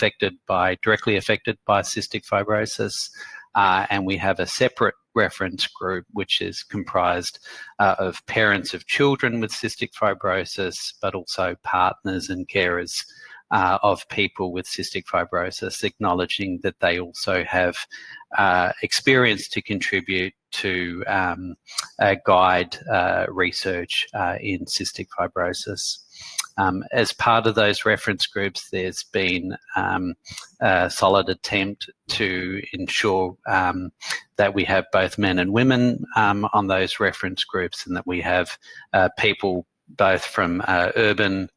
S7: directly affected by cystic fibrosis, and we have a separate reference group which is comprised of parents of children with cystic fibrosis, but also partners and carers of people with cystic fibrosis, acknowledging that they also have experience to contribute to guide research in cystic fibrosis. As part of those reference groups, there's been a solid attempt to ensure that we have both men and women on those reference groups, and that we have people both from urban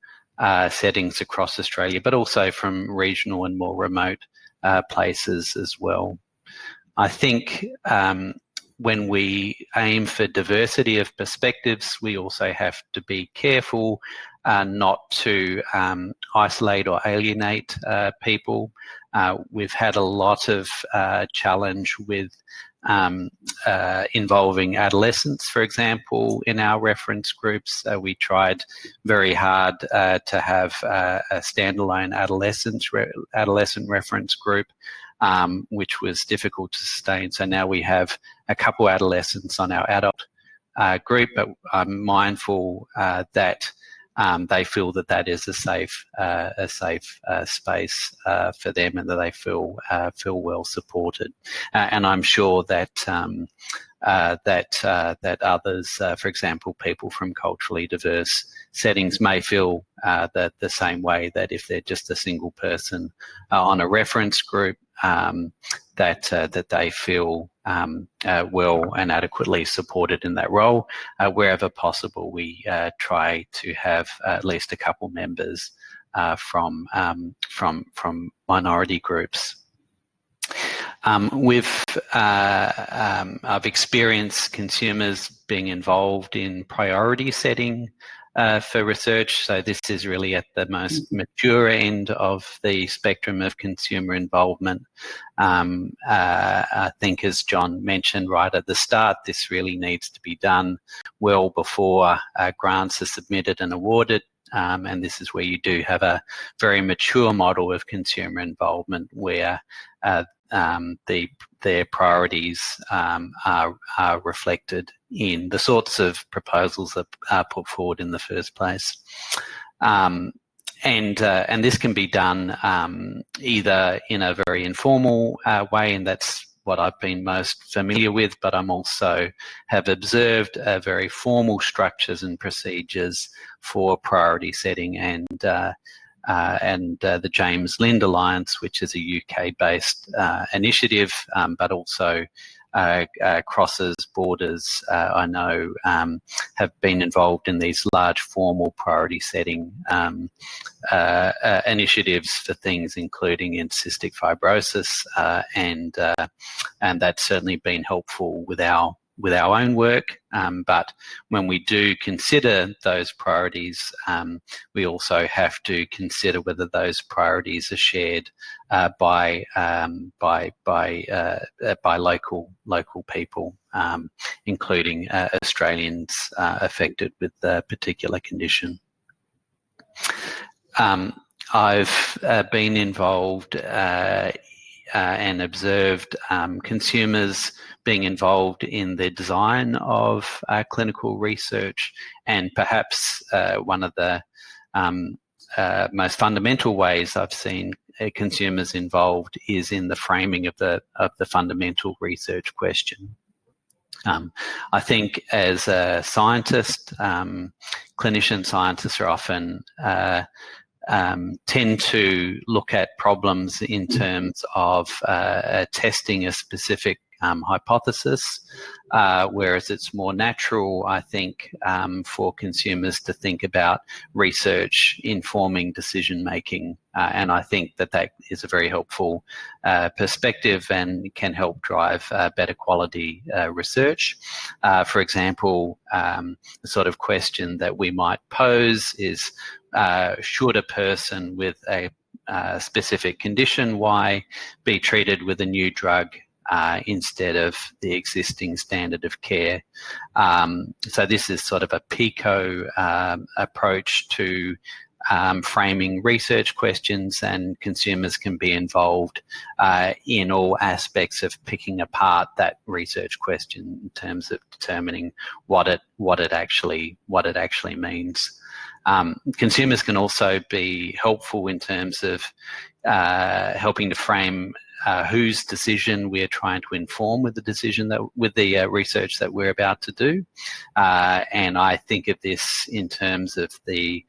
S7: settings across Australia, but also from regional and more remote places as well. I think when we aim for diversity of perspectives, we also have to be careful not to isolate or alienate people. We've had a lot of challenge with involving adolescents, for example, in our reference groups. We tried very hard to have a standalone adolescent reference group, which was difficult to sustain. So now we have a couple adolescents on our adult group, but I'm mindful that they feel that that is a safe space for them, and that they feel well supported. And I'm sure that that others, for example, people from culturally diverse settings, may feel that the same way, that if they're just a single person on a reference group, that they feel well and adequately supported in that role. Wherever possible, we try to have at least a couple members from minority groups. I've experienced consumers being involved in priority setting for research. So this is really at the most mature end of the spectrum of consumer involvement. I think, as John mentioned right at the start, this really needs to be done well before grants are submitted and awarded. And this is where you do have a very mature model of consumer involvement, where their priorities are reflected in the sorts of proposals that are put forward in the first place. And this can be done either in a very informal way, and that's what I've been most familiar with, but I'm also have observed very formal structures and procedures for priority setting, and the James Lind Alliance, which is a UK-based initiative, but also crosses borders. I know have been involved in these large formal priority setting initiatives for things including in cystic fibrosis, and that's certainly been helpful with our own work. But when we do consider those priorities, we also have to consider whether those priorities are shared by local people, including Australians affected with a particular condition. I've been involved and observed consumers being involved in the design of clinical research, and perhaps one of the most fundamental ways I've seen consumers involved is in the framing of the fundamental research question. I think as a scientist, clinician scientists are often tend to look at problems in terms of testing a specific hypothesis, whereas it's more natural, I think, for consumers to think about research informing decision making, and I think that is a very helpful perspective and can help drive better quality research. For example, the sort of question that we might pose is, should a person with a specific condition Y be treated with a new drug instead of the existing standard of care? So this is sort of a PICO approach to framing research questions, and consumers can be involved in all aspects of picking apart that research question in terms of determining what it actually means. Consumers can also be helpful in terms of helping to frame whose decision we're trying to inform with the decision that with the research that we're about to do. And I think of this in terms of the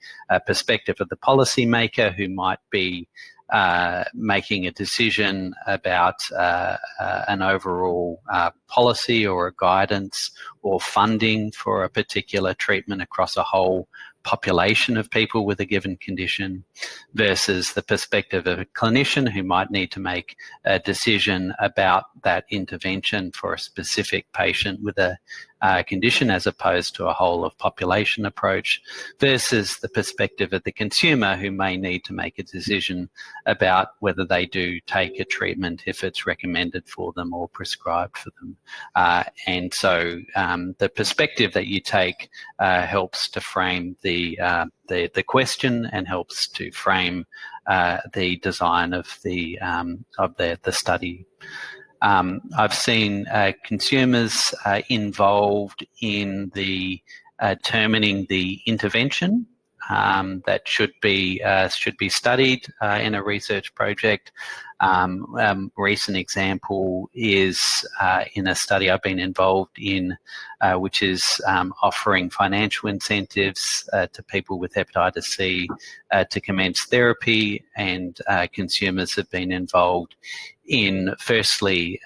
S7: perspective of the policymaker who might be making a decision about an overall policy or a guidance or funding for a particular treatment across a whole population of people with a given condition, versus the perspective of a clinician who might need to make a decision about that intervention for a specific patient with a condition as opposed to a whole of population approach, versus the perspective of the consumer who may need to make a decision about whether they do take a treatment if it's recommended for them or prescribed for them. And so the perspective that you take helps to frame the question and helps to frame the design of the study. I've seen consumers involved in the determining the intervention that should be studied in a research project. Recent example is in a study I've been involved in, which is offering financial incentives to people with hepatitis C to commence therapy, and consumers have been involved in firstly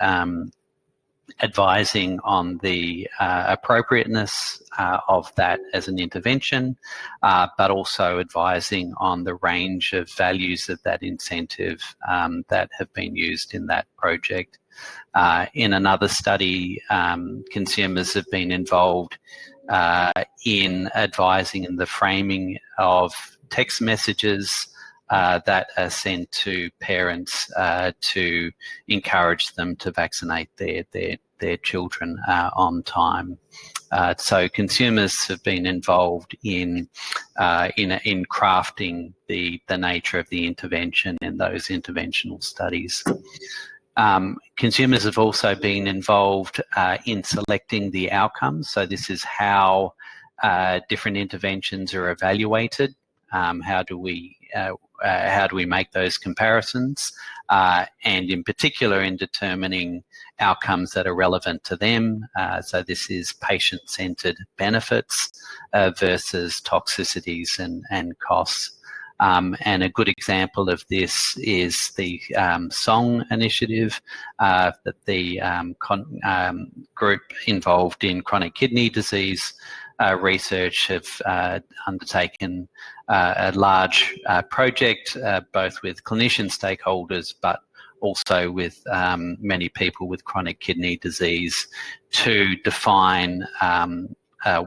S7: advising on the appropriateness of that as an intervention, but also advising on the range of values of that incentive that have been used in that project. In another study, consumers have been involved in advising in the framing of text messages that are sent to parents to encourage them to vaccinate their children on time. So consumers have been involved in crafting the nature of the intervention in those interventional studies. Consumers have also been involved in selecting the outcomes. So this is how different interventions are evaluated. How do we make those comparisons, and in particular in determining outcomes that are relevant to them. So this is patient-centred benefits versus toxicities and costs. And a good example of this is the SONG initiative that the group involved in chronic kidney disease research have undertaken a large project, both with clinician stakeholders, but also with many people with chronic kidney disease, to define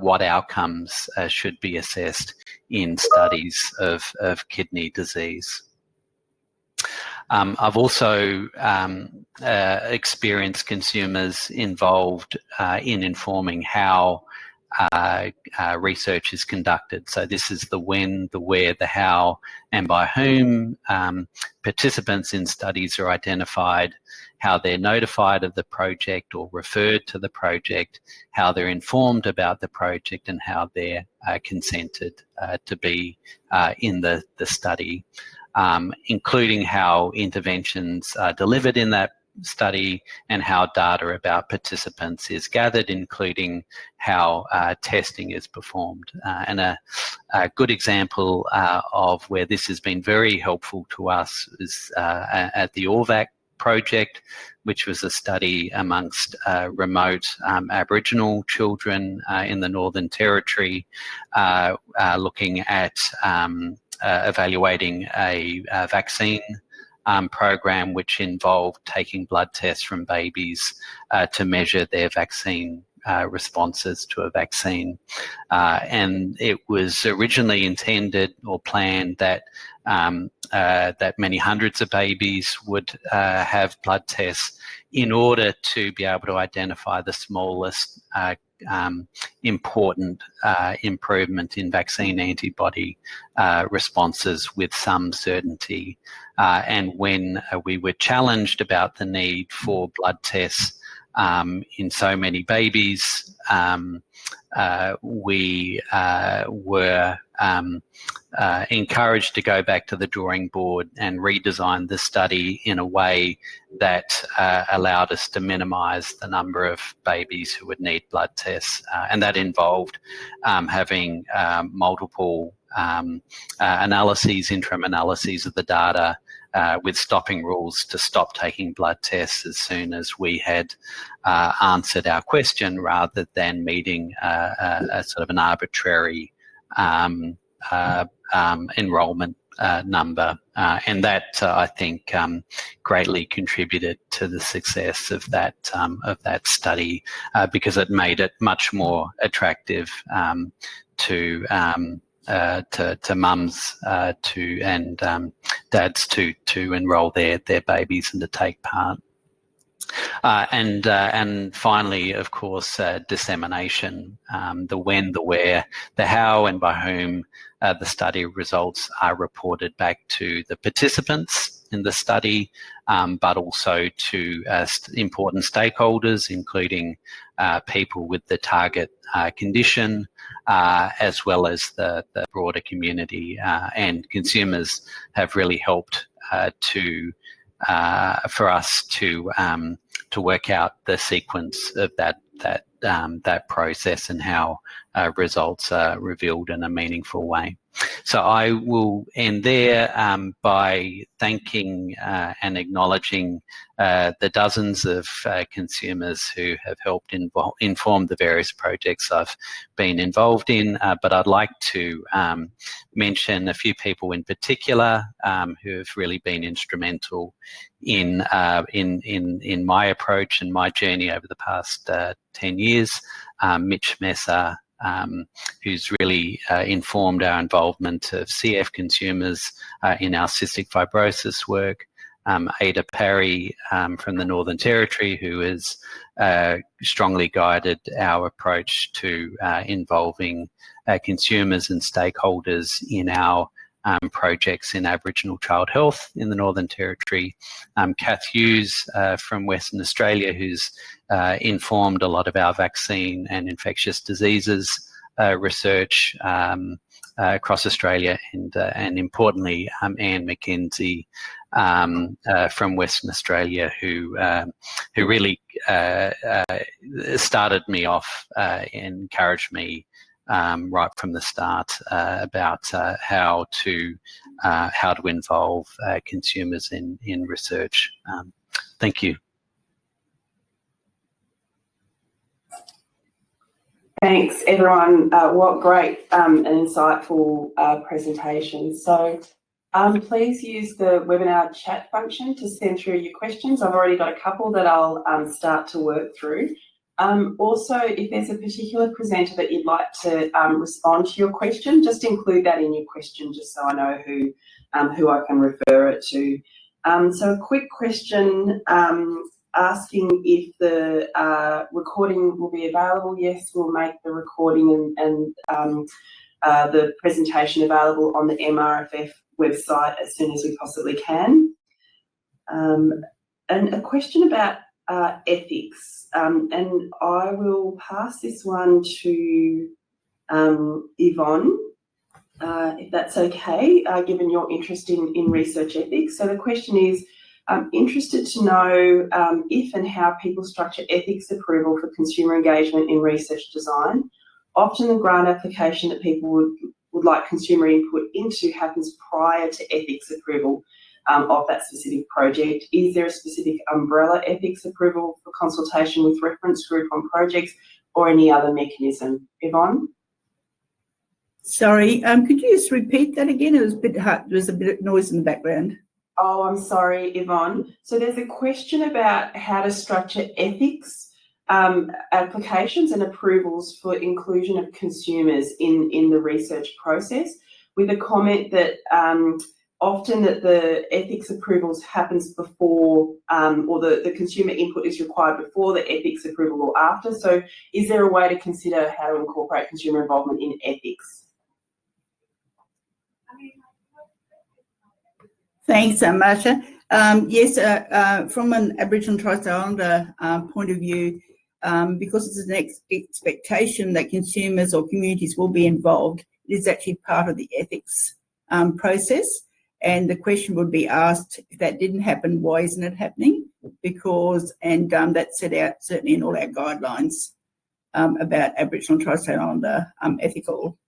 S7: what outcomes should be assessed in studies of kidney disease. I've also experienced consumers involved in informing how research is conducted. So this is the when, the where, the how, and by whom. Participants in studies are identified, how they're notified of the project or referred to the project, how they're informed about the project, and how they're consented to be in the study, including how interventions are delivered in that study and how data about participants is gathered, including how testing is performed. And a good example of where this has been very helpful to us is at the ORVAC project, which was a study amongst remote Aboriginal children in the Northern Territory, looking at evaluating a vaccine program which involved taking blood tests from babies to measure their vaccine responses to a vaccine. And it was originally intended or planned that that many hundreds of babies would have blood tests in order to be able to identify the smallest important improvement in vaccine antibody responses with some certainty. And when we were challenged about the need for blood tests in so many babies, we were encouraged to go back to the drawing board and redesign the study in a way that allowed us to minimise the number of babies who would need blood tests, and that involved having multiple analyses, interim analyses of the data, with stopping rules to stop taking blood tests as soon as we had answered our question, rather than meeting a sort of an arbitrary enrolment number, and that I think greatly contributed to the success of that study, because it made it much more attractive to mums and dads to enrol their babies and to take part. And finally, of course, dissemination, the when, the where, the how, and by whom the study results are reported back to the participants in the study, but also to important stakeholders, including people with the target condition, as well as the broader community, and consumers have really helped for us to work out the sequence of that process and how results are revealed in a meaningful way. So I will end there by thanking and acknowledging the dozens of consumers who have helped inform the various projects I've been involved in, but I'd like to mention a few people in particular who have really been instrumental in my approach and my journey over the past 10 years. Mitch Messer, who's really informed our involvement of CF consumers in our cystic fibrosis work. Ada Parry from the Northern Territory, who has strongly guided our approach to involving consumers and stakeholders in our projects in Aboriginal child health in the Northern Territory. Kath Hughes from Western Australia, who's informed a lot of our vaccine and infectious diseases research across Australia, and importantly, Anne McKenzie from Western Australia, who really started me off and encouraged me right from the start about how to involve consumers in research. Thank you.
S1: Thanks, everyone. What great and insightful presentation. So please use the webinar chat function to send through your questions. I've already got a couple that I'll start to work through. Also, if there's a particular presenter that you'd like to respond to your question, just include that in your question, just so I know who I can refer it to. So a quick question asking if the recording will be available. Yes, we'll make the recording and the presentation available on the MRFF website as soon as we possibly can. And a question about ethics, and I will pass this one to Yvonne, if that's okay, given your interest in research ethics. So the question is, I'm interested to know if and how people structure ethics approval for consumer engagement in research design. Often the grant application that people would like consumer input into happens prior to ethics approval of that specific project. Is there a specific umbrella ethics approval for consultation with reference group on projects or any other mechanism? Yvonne?
S5: Sorry, could you just repeat that again? It was a bit hard. There was a bit of noise in the background.
S1: Oh, I'm sorry, Yvonne. So there's a question about how to structure ethics applications and approvals for inclusion of consumers in the research process, with a comment that often that the ethics approvals happens before or the consumer input is required before the ethics approval or after. So is there a way to consider how to incorporate consumer involvement in ethics?
S5: Thanks, Marsha. Yes, from an Aboriginal and Torres Strait Islander point of view, because it's an expectation that consumers or communities will be involved, it is actually part of the ethics process. And the question would be asked, if that didn't happen, why isn't it happening? Because, and that's set out certainly in all our guidelines about Aboriginal and Torres Strait Islander ethical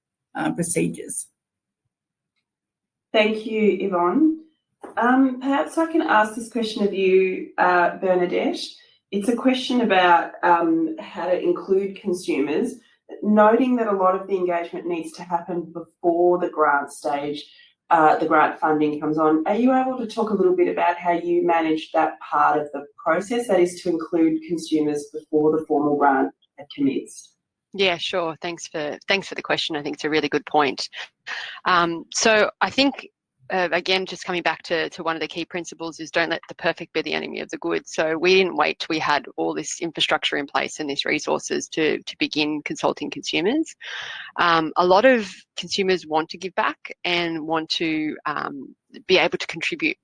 S5: procedures.
S1: Thank you, Yvonne. Perhaps I can ask this question of you, Bernadette. It's a question about how to include consumers, noting that a lot of the engagement needs to happen before the grant stage, the grant funding comes on. Are you able to talk a little bit about how you manage that part of the process, that is to include consumers before the formal grant commenced?
S4: Yeah, sure. Thanks for the question. I think it's a really good point. So I think, again, just coming back to one of the key principles is don't let the perfect be the enemy of the good. So we didn't wait till we had all this infrastructure in place and these resources to begin consulting consumers. A lot of consumers want to give back and want to be able to contribute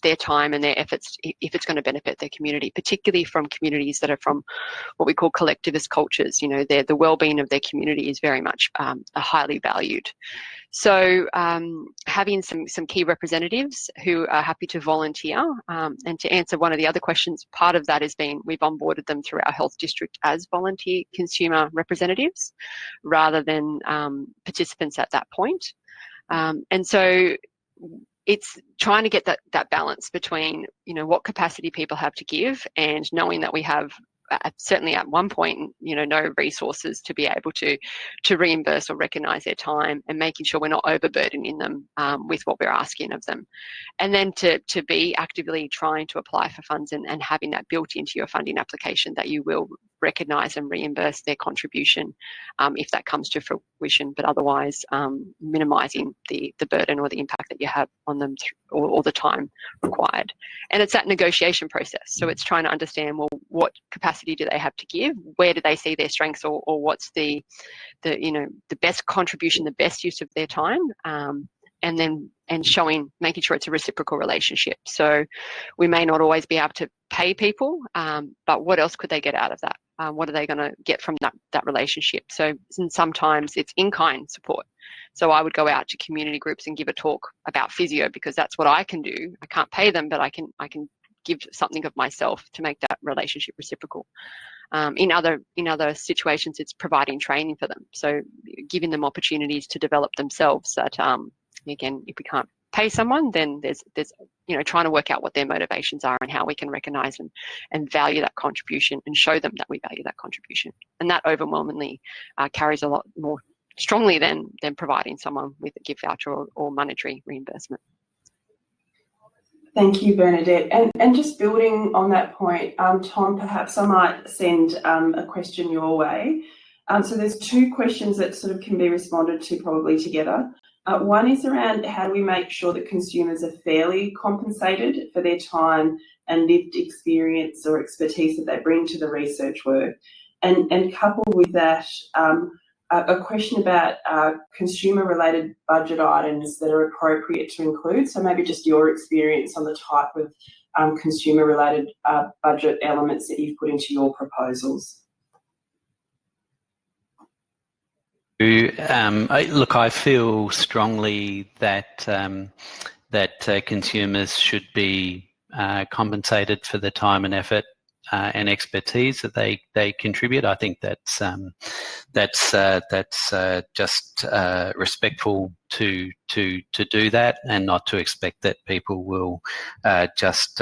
S4: their time and their efforts if it's going to benefit their community, particularly from communities that are from what we call collectivist cultures. You know, the well-being of their community is very much highly valued. So having some key representatives who are happy to volunteer, and to answer one of the other questions, part of that has been we've onboarded them through our health district as volunteer consumer representatives rather than participants at that point. And so it's trying to get that balance between, you know, what capacity people have to give and knowing that we have certainly at one point, you know, no resources to be able to reimburse or recognise their time, and making sure we're not overburdening them with what we're asking of them. And then to be actively trying to apply for funds and having that built into your funding application that you will recognise and reimburse their contribution if that comes to fruition, but otherwise minimising the burden or the impact that you have on them all the time required. And it's that negotiation process. So it's trying to understand, well, what capacity do they have to give? Where do they see their strengths, or what's the best contribution, the best use of their time? And making sure it's a reciprocal relationship. So we may not always be able to pay people, but what else could they get out of that? What are they going to get from that relationship? So sometimes it's in-kind support. So I would go out to community groups and give a talk about physio because that's what I can do. I can't pay them, but I can give something of myself to make that relationship reciprocal. In other situations, it's providing training for them. So giving them opportunities to develop themselves. That again, if we can't pay someone, then there's trying to work out what their motivations are and how we can recognise and value that contribution and show them that we value that contribution. And that overwhelmingly carries a lot more strongly than providing someone with a gift voucher or monetary reimbursement.
S1: Thank you, Bernadette. And just building on that point, Tom, perhaps I might send a question your way. So there's two questions that sort of can be responded to probably together. One is around how do we make sure that consumers are fairly compensated for their time and lived experience or expertise that they bring to the research work. And coupled with that, a question about consumer-related budget items that are appropriate to include. So maybe just your experience on the type of consumer-related budget elements that you've put into your proposals.
S7: I feel strongly that consumers should be compensated for the time and effort and expertise that they contribute. I think that's just respectful to do that, and not to expect that people will just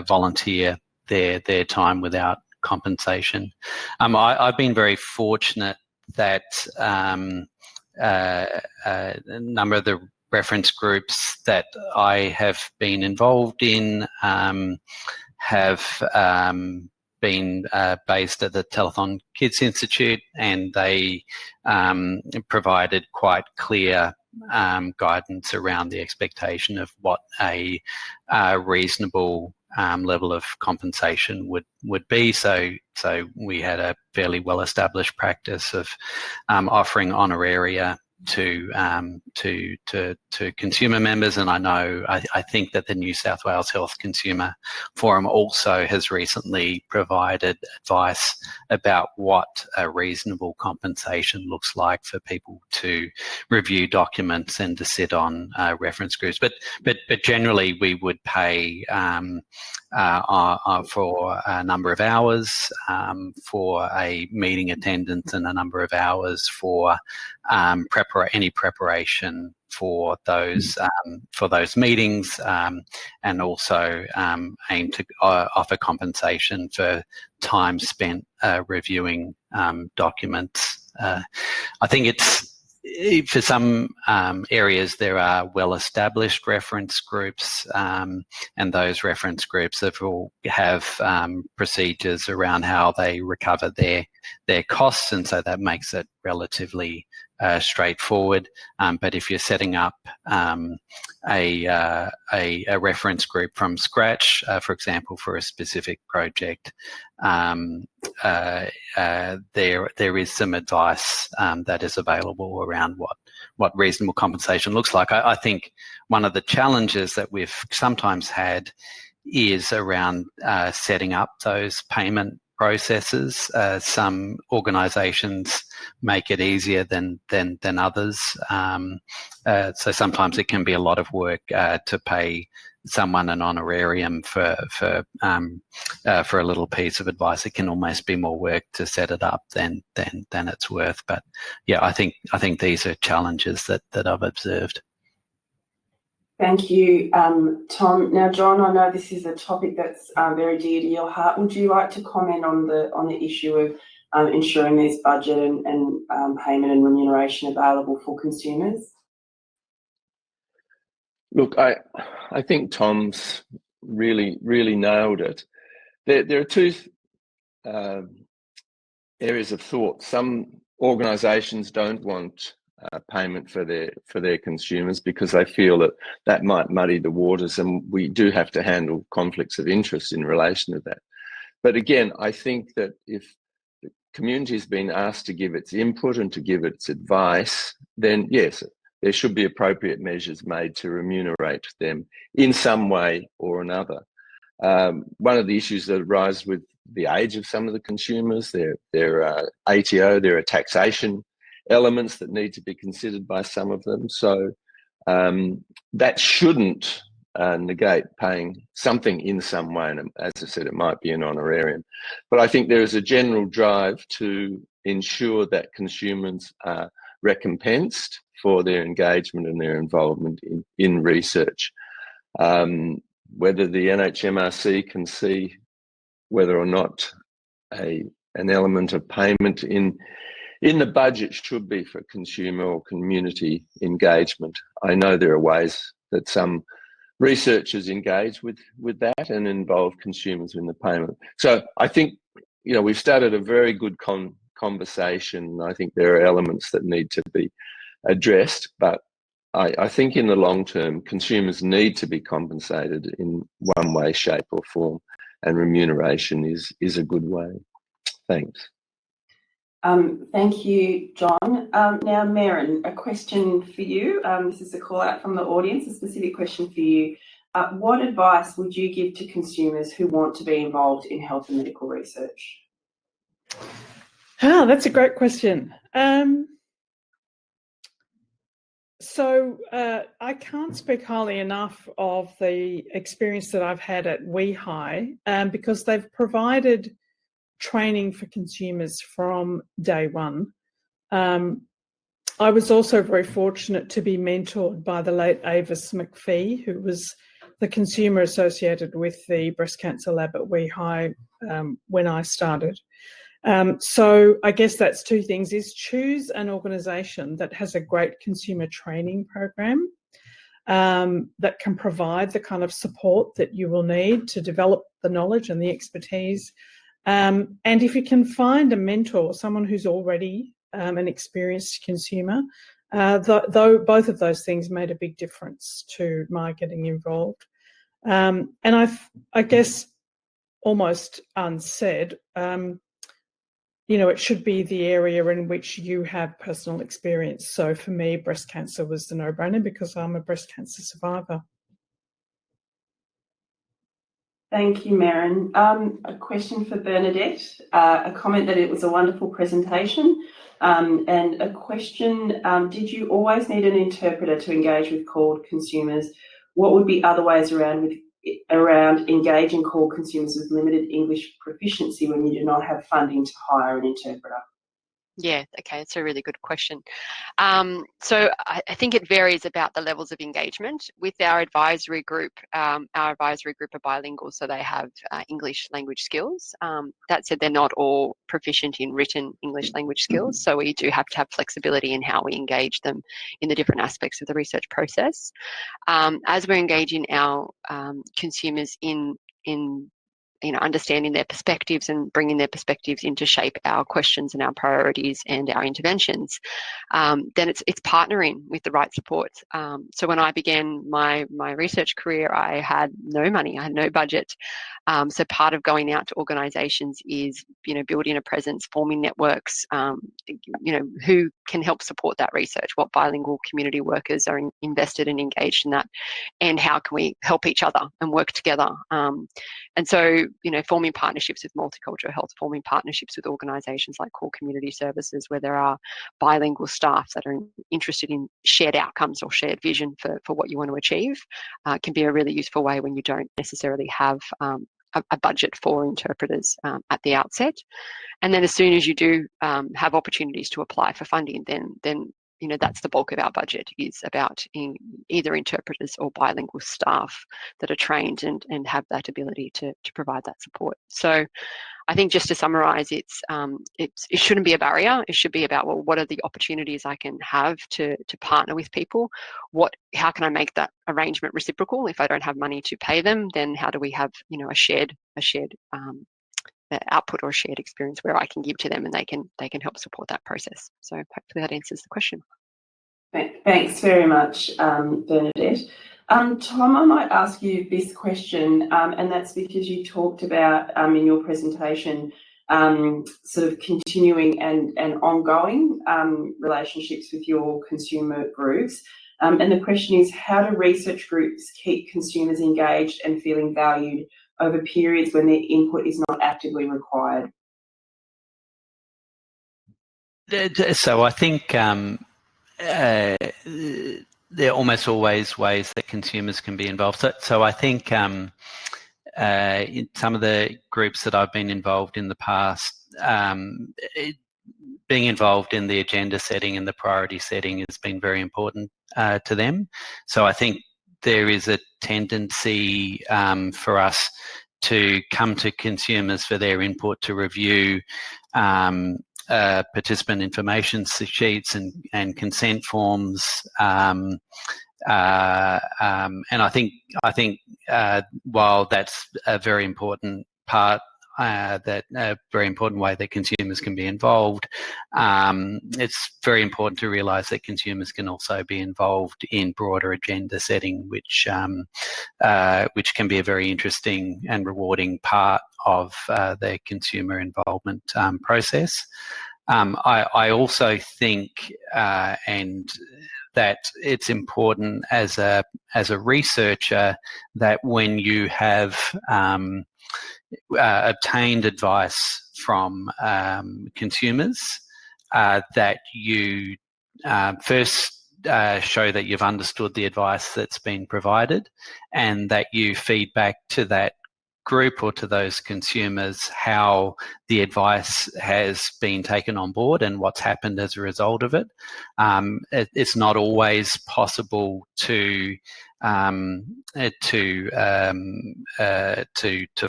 S7: volunteer their time without compensation. I've been very fortunate that a number of the reference groups that I have been involved in have been based at the Telethon Kids Institute, and they provided quite clear guidance around the expectation of what a reasonable level of compensation would be. So we had a fairly well-established practice of offering honoraria to consumer members, and I think that the New South Wales Health Consumer Forum also has recently provided advice about what a reasonable compensation looks like for people to review documents and to sit on reference groups. But generally, we would pay for a number of hours for a meeting attendance and a number of hours for any preparation for those meetings, and also aim to offer compensation for time spent reviewing documents. I think it's for some areas there are well-established reference groups, and those reference groups have procedures around how they recover their costs, and so that makes it relatively straightforward. But if you're setting up a reference group from scratch, for example, for a specific project, there is some advice that is available around what reasonable compensation looks like. I think one of the challenges that we've sometimes had is around setting up those payment processes. Some organisations make it easier than others. So sometimes it can be a lot of work to pay someone an honorarium for a little piece of advice. It can almost be more work to set it up than it's worth. But yeah, I think these are challenges that I've observed.
S1: Thank you, Tom. Now, John, I know this is a topic that's very dear to your heart. Would you like to comment on the issue of ensuring there's budget and payment and remuneration available for consumers?
S2: Look, I think Tom's really nailed it. There are two areas of thought. Some organisations don't want payment for their consumers because they feel that might muddy the waters, and we do have to handle conflicts of interest in relation to that. But again, I think that if the community has been asked to give its input and to give its advice, then yes, there should be appropriate measures made to remunerate them in some way or another. One of the issues that arise with the age of some of the consumers, there are ATO, there are taxation elements that need to be considered by some of them. So that shouldn't negate paying something in some way. And as I said, it might be an honorarium. But I think there is a general drive to ensure that consumers are recompensed for their engagement and their involvement in research. Whether the NHMRC can see whether or not an element of payment in the budget should be for consumer or community engagement. I know there are ways that some researchers engage with that and involve consumers in the payment. So I think, we've started a very good conversation. I think there are elements that need to be addressed, but I think in the long term, consumers need to be compensated in one way, shape or form, and remuneration is a good way. Thanks.
S1: Thank you, John. Now, Merrin, a question for you. This is a call out from the audience, a specific question for you. What advice would you give to consumers who want to be involved in health and medical research?
S6: That's a great question. So I can't speak highly enough of the experience that I've had at WeHi, because they've provided training for consumers from day one. I was also very fortunate to be mentored by the late Avis McPhee, who was the consumer associated with the breast cancer lab at WeHi when I started. So I guess that's two things, is choose an organisation that has a great consumer training program that can provide the kind of support that you will need to develop the knowledge and the expertise. And if you can find a mentor, someone who's already an experienced consumer, though both of those things made a big difference to my getting involved. And I guess almost unsaid, you know, it should be the area in which you have personal experience. So for me, breast cancer was the no-brainer because I'm a breast cancer survivor.
S1: Thank you, Maren. A question for Bernadette, a comment that it was a wonderful presentation, and a question, did you always need an interpreter to engage with called consumers? What would be other ways around engaging called consumers with limited English proficiency when you do not have funding to hire an interpreter?
S4: Yeah, okay, it's a really good question. So I think it varies about the levels of engagement. With our advisory group are bilingual, so they have English language skills. That said, they're not all proficient in written English language skills, so we do have to have flexibility in how we engage them in the different aspects of the research process. As we're engaging our consumers in understanding their perspectives and bringing their perspectives in to shape our questions and our priorities and our interventions, then it's partnering with the right support. So when I began my research career, I had no money, I had no budget. So part of going out to organisations is, building a presence, forming networks, who can help support that research, what bilingual community workers are invested and engaged in that, and how can we help each other and work together. And so, forming partnerships with Multicultural Health, forming partnerships with organisations like Core Community Services, where there are bilingual staff that are interested in shared outcomes or shared vision for what you want to achieve, can be a really useful way when you don't necessarily have a budget for interpreters at the outset. And then as soon as you do have opportunities to apply for funding, then that's the bulk of our budget, is about either interpreters or bilingual staff that are trained and have that ability to provide that support. So I think, just to summarise, it shouldn't be a barrier. It should be about, well, what are the opportunities I can have to partner with people? How can I make that arrangement reciprocal? If I don't have money to pay them, then how do we have a shared output or a shared experience where I can give to them and they can help support that process? So hopefully that answers the question.
S1: Thanks very much, Bernadette. Tom, I might ask you this question, and that's because you talked about in your presentation sort of continuing and ongoing relationships with your consumer groups. And the question is, how do research groups keep consumers engaged and feeling valued over periods when their input is not actively required?
S7: So I think there are almost always ways that consumers can be involved. So I think in some of the groups that I've been involved in the past, being involved in the agenda setting and the priority setting has been very important to them. So I think there is a tendency for us to come to consumers for their input, to review participant information sheets and consent forms, and I think while that's a very important part, that a very important way that consumers can be involved, it's very important to realise that consumers can also be involved in broader agenda setting, which can be a very interesting and rewarding part of their consumer involvement process. I also think, and that it's important as a researcher, that when you have obtained advice from consumers, that you first show that you've understood the advice that's been provided, and that you feed back to that group or to those consumers how the advice has been taken on board and what's happened as a result of it. It's not always possible to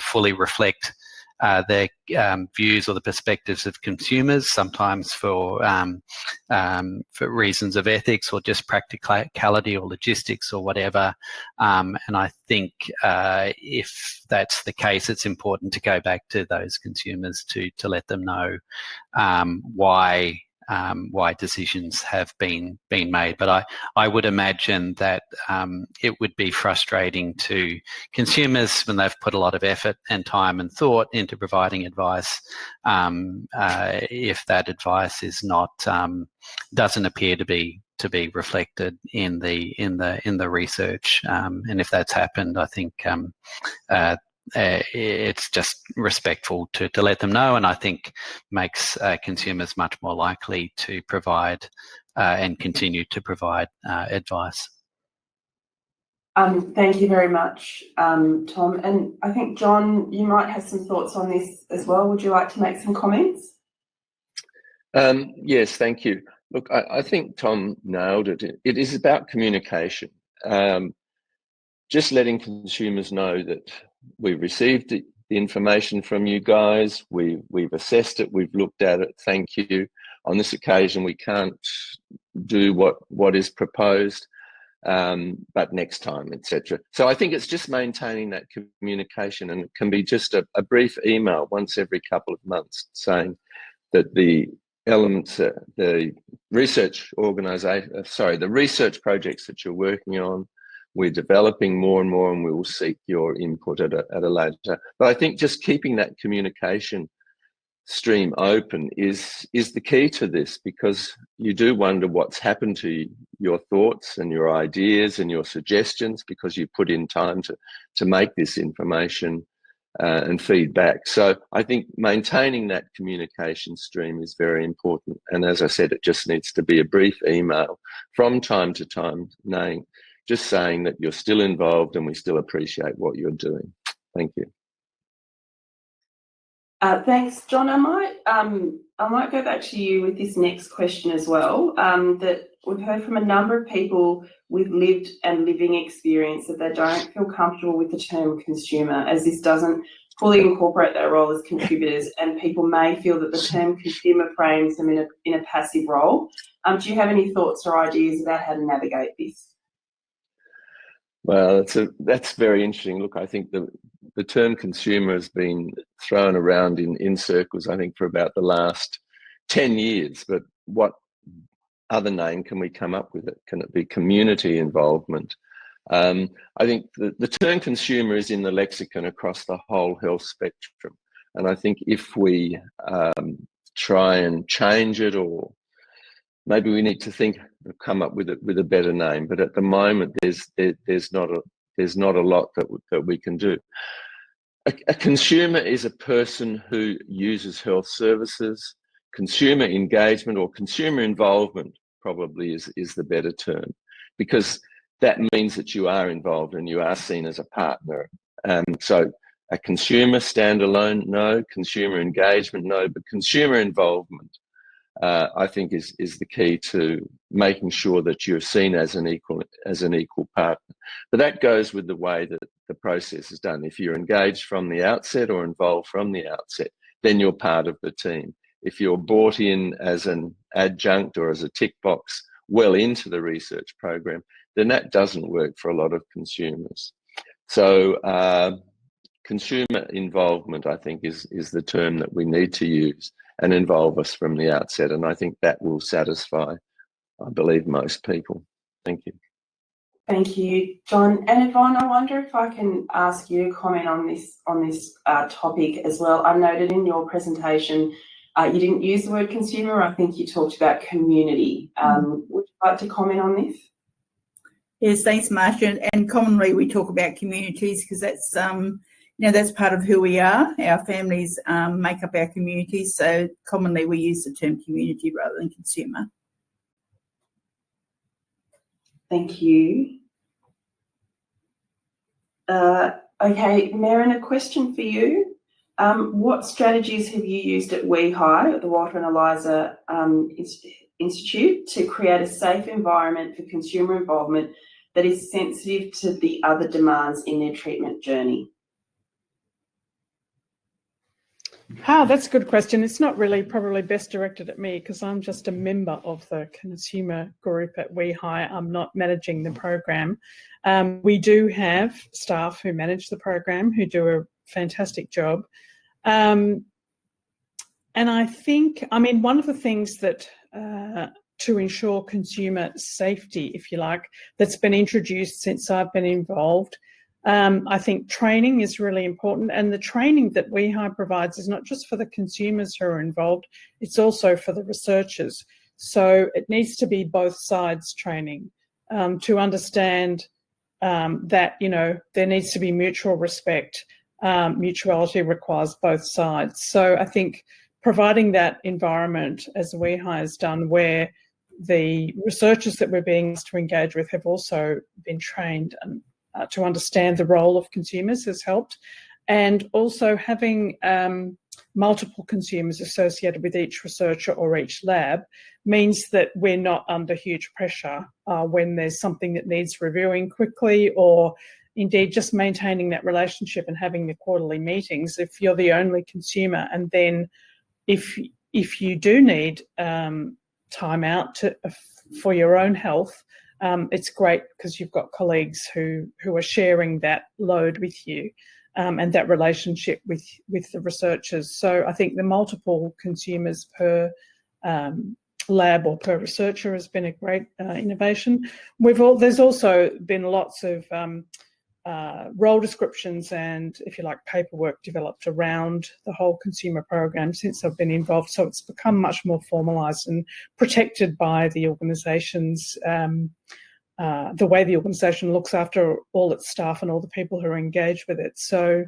S7: fully reflect their views or the perspectives of consumers, sometimes for reasons of ethics or just practicality or logistics or whatever. And I think if that's the case, it's important to go back to those consumers to let them know why why decisions have been made. But I would imagine that it would be frustrating to consumers when they've put a lot of effort and time and thought into providing advice, if that advice is not doesn't appear to be reflected in the research. And if that's happened, I think it's just respectful to let them know, and I think makes consumers much more likely to provide and continue to provide advice.
S1: Thank you very much, Tom. And I think, John, you might have some thoughts on this as well. Would you like to make some comments?
S2: Yes, thank you. Look, I think Tom nailed it. It is about communication. Just letting consumers know that we've received the information from you guys, we've assessed it, we've looked at it, thank you. On this occasion, we can't do what is proposed, but next time, etc. So I think it's just maintaining that communication, and it can be just a brief email once every couple of months saying that the elements, the research projects that you're working on, we're developing more and more, and we will seek your input at a later. But I think just keeping that communication stream open is the key to this, because you do wonder what's happened to your thoughts and your ideas and your suggestions, because you put in time to make this information and feedback. So I think maintaining that communication stream is very important. And as I said, it just needs to be a brief email from time to time, just saying that you're still involved and we still appreciate what you're doing. Thank you.
S1: Thanks, John. I might go back to you with this next question as well. That we've heard from a number of people with lived and living experience that they don't feel comfortable with the term consumer, as this doesn't fully incorporate their role as contributors, and people may feel that the term consumer frames them in a passive role. Do you have any thoughts or ideas about how to navigate this?
S2: Well, that's very interesting. Look, I think the term consumer has been thrown around in circles, I think, for about the last 10 years. But what other name can we come up with it? Can it be community involvement? I think the term consumer is in the lexicon across the whole health spectrum. And I think if we try and change it, or maybe we need to come up with a better name. But at the moment, there's not a lot that we can do. A consumer is a person who uses health services. Consumer engagement or consumer involvement probably is the better term, because that means that you are involved and you are seen as a partner. So a consumer standalone, no. Consumer engagement, no. But consumer involvement, I think, is the key to making sure that you're seen as an equal partner. But that goes with the way that the process is done. If you're engaged from the outset or involved from the outset, then you're part of the team. If you're brought in as an adjunct or as a tick box well into the research program, then that doesn't work for a lot of consumers. So consumer involvement, I think, is the term that we need to use, and involve us from the outset. And I think that will satisfy, I believe, most people. Thank you.
S1: Thank you, John. And Yvonne, I wonder if I can ask you to comment on this topic as well. I noted in your presentation you didn't use the word consumer. I think you talked about community. Would you like to comment on this?
S5: Yes, thanks, Marcia. And commonly we talk about communities because that's that's part of who we are. Our families make up our communities, so commonly we use the term community rather than consumer.
S1: Thank you. Okay, Maren, a question for you. What strategies have you used at WeHi, at the Walter and Eliza Institute, to create a safe environment for consumer involvement that is sensitive to the other demands in their treatment journey?
S6: That's a good question. It's not really probably best directed at me because I'm just a member of the consumer group at WeHi. I'm not managing the program. We do have staff who manage the program who do a fantastic job. And I think, I mean, one of the things that to ensure consumer safety, if you like, that's been introduced since I've been involved, I think training is really important. And the training that WeHi provides is not just for the consumers who are involved, it's also for the researchers. So it needs to be both sides training to understand that, you know, there needs to be mutual respect. Mutuality requires both sides. So I think providing that environment, as WeHi has done, where the researchers that we're being asked to engage with have also been trained and to understand the role of consumers has helped. And also having multiple consumers associated with each researcher or each lab means that we're not under huge pressure when there's something that needs reviewing quickly, or indeed just maintaining that relationship and having the quarterly meetings. If you're the only consumer, and then if you do need time out for your own health, it's great because you've got colleagues who are sharing that load with you and that relationship with the researchers. So I think the multiple consumers per lab or per researcher has been a great innovation. There's also been lots of role descriptions and, if you like, paperwork developed around the whole consumer program since I've been involved. So it's become much more formalised and protected by the organisations, the way the organisation looks after all its staff and all the people who are engaged with it. So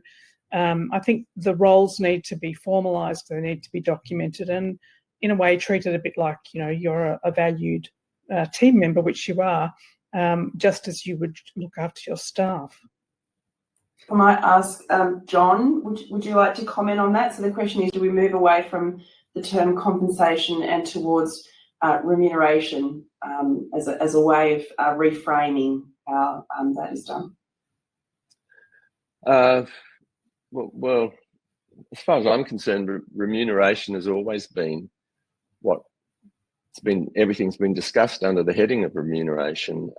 S6: I think the roles need to be formalised, they need to be documented, and in a way treated a bit like, you know, you're a valued team member, which you are, just as you would look after your staff.
S1: I might ask John, would you like to comment on that? So the question is, do we move away from the term compensation and towards remuneration as a way of reframing how that is done?
S2: Well, as far as I'm concerned, remuneration has always been what everything's been discussed under the heading of remuneration.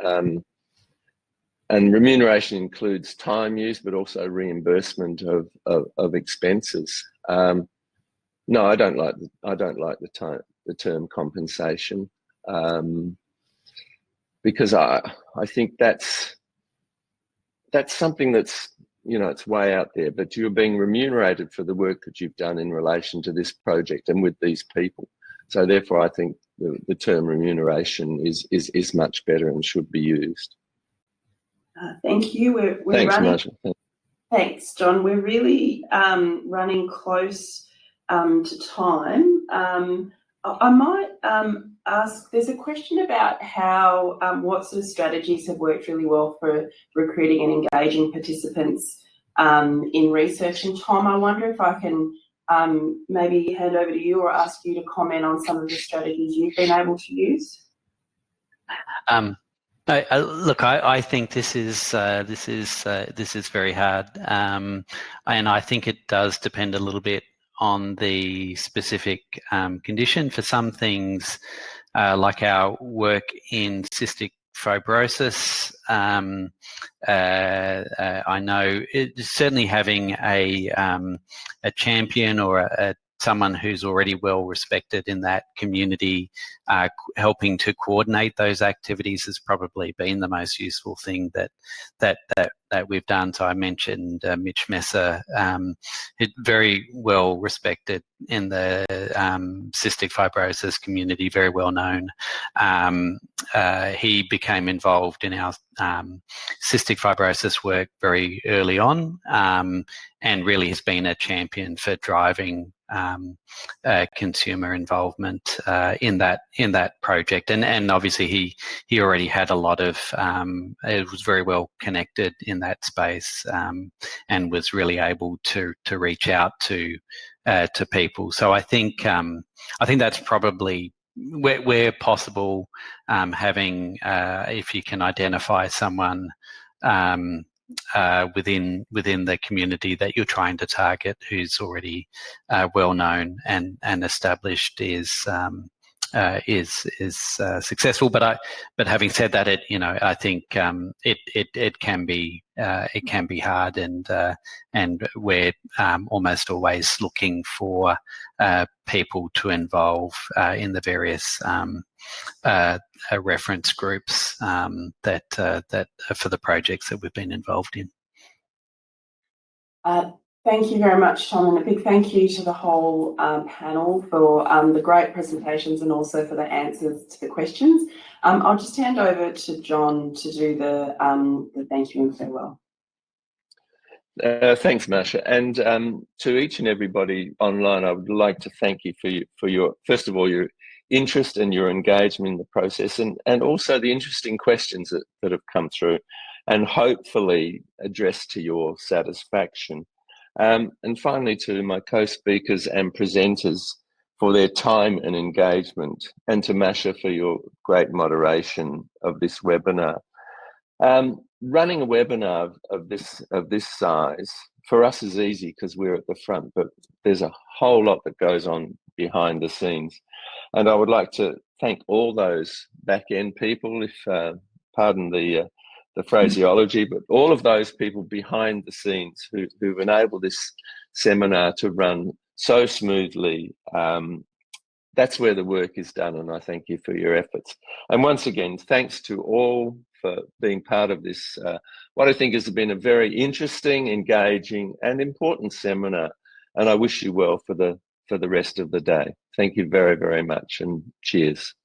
S2: And remuneration includes time used, but also reimbursement of expenses. No, I don't like the term compensation, because I think that's something that's, you know, it's way out there. But you're being remunerated for the work that you've done in relation to this project and with these people. So therefore, I think the term remuneration is much better and should be used.
S1: Thank you. We're
S2: Thanks,
S1: running.
S2: Marsha.
S1: Thanks, John. We're really running close to time. I might ask, there's a question about how what sort of strategies have worked really well for recruiting and engaging participants in research. And Tom, I wonder if I can maybe hand over to you or ask you to comment on some of the strategies you've been able to use.
S7: Look, I think this is very hard, and I think it does depend a little bit on the specific condition. For some things, like our work in cystic fibrosis, I know certainly having a champion or someone who's already well respected in that community, helping to coordinate those activities has probably been the most useful thing that we've done. So I mentioned Mitch Messer, very well respected in the cystic fibrosis community, very well known. He became involved in our cystic fibrosis work very early on, and really has been a champion for driving consumer involvement in that project, and obviously he already had a lot of it was very well connected in that space, and was really able to reach out to people. So I think that's probably where possible, having if you can identify someone within the community that you're trying to target who's already well known and established is successful. But having said that, I think it can be hard, and we're almost always looking for people to involve in the various reference groups that are for the projects that we've been involved in.
S1: Thank you very much, Tom, and a big thank you to the whole panel for the great presentations and also for the answers to the questions. I'll just hand over to John to do the thank you and farewell.
S2: Thanks, Marsha, and to each and everybody online, I would like to thank you for your first of all your interest and your engagement in the process, and also the interesting questions that have come through, and hopefully addressed to your satisfaction. And finally, to my co-speakers and presenters for their time and engagement, and to Masha for your great moderation of this webinar. Running a webinar of this size for us is easy because we're at the front, but there's a whole lot that goes on behind the scenes. And I would like to thank all those back-end people, if pardon the phraseology, but all of those people behind the scenes who've enabled this seminar to run so smoothly. That's where the work is done, and I thank you for your efforts. And once again, thanks to all for being part of this, what I think has been a very interesting, engaging, and important seminar. And I wish you well for the rest of the day. Thank you very, very much, and cheers.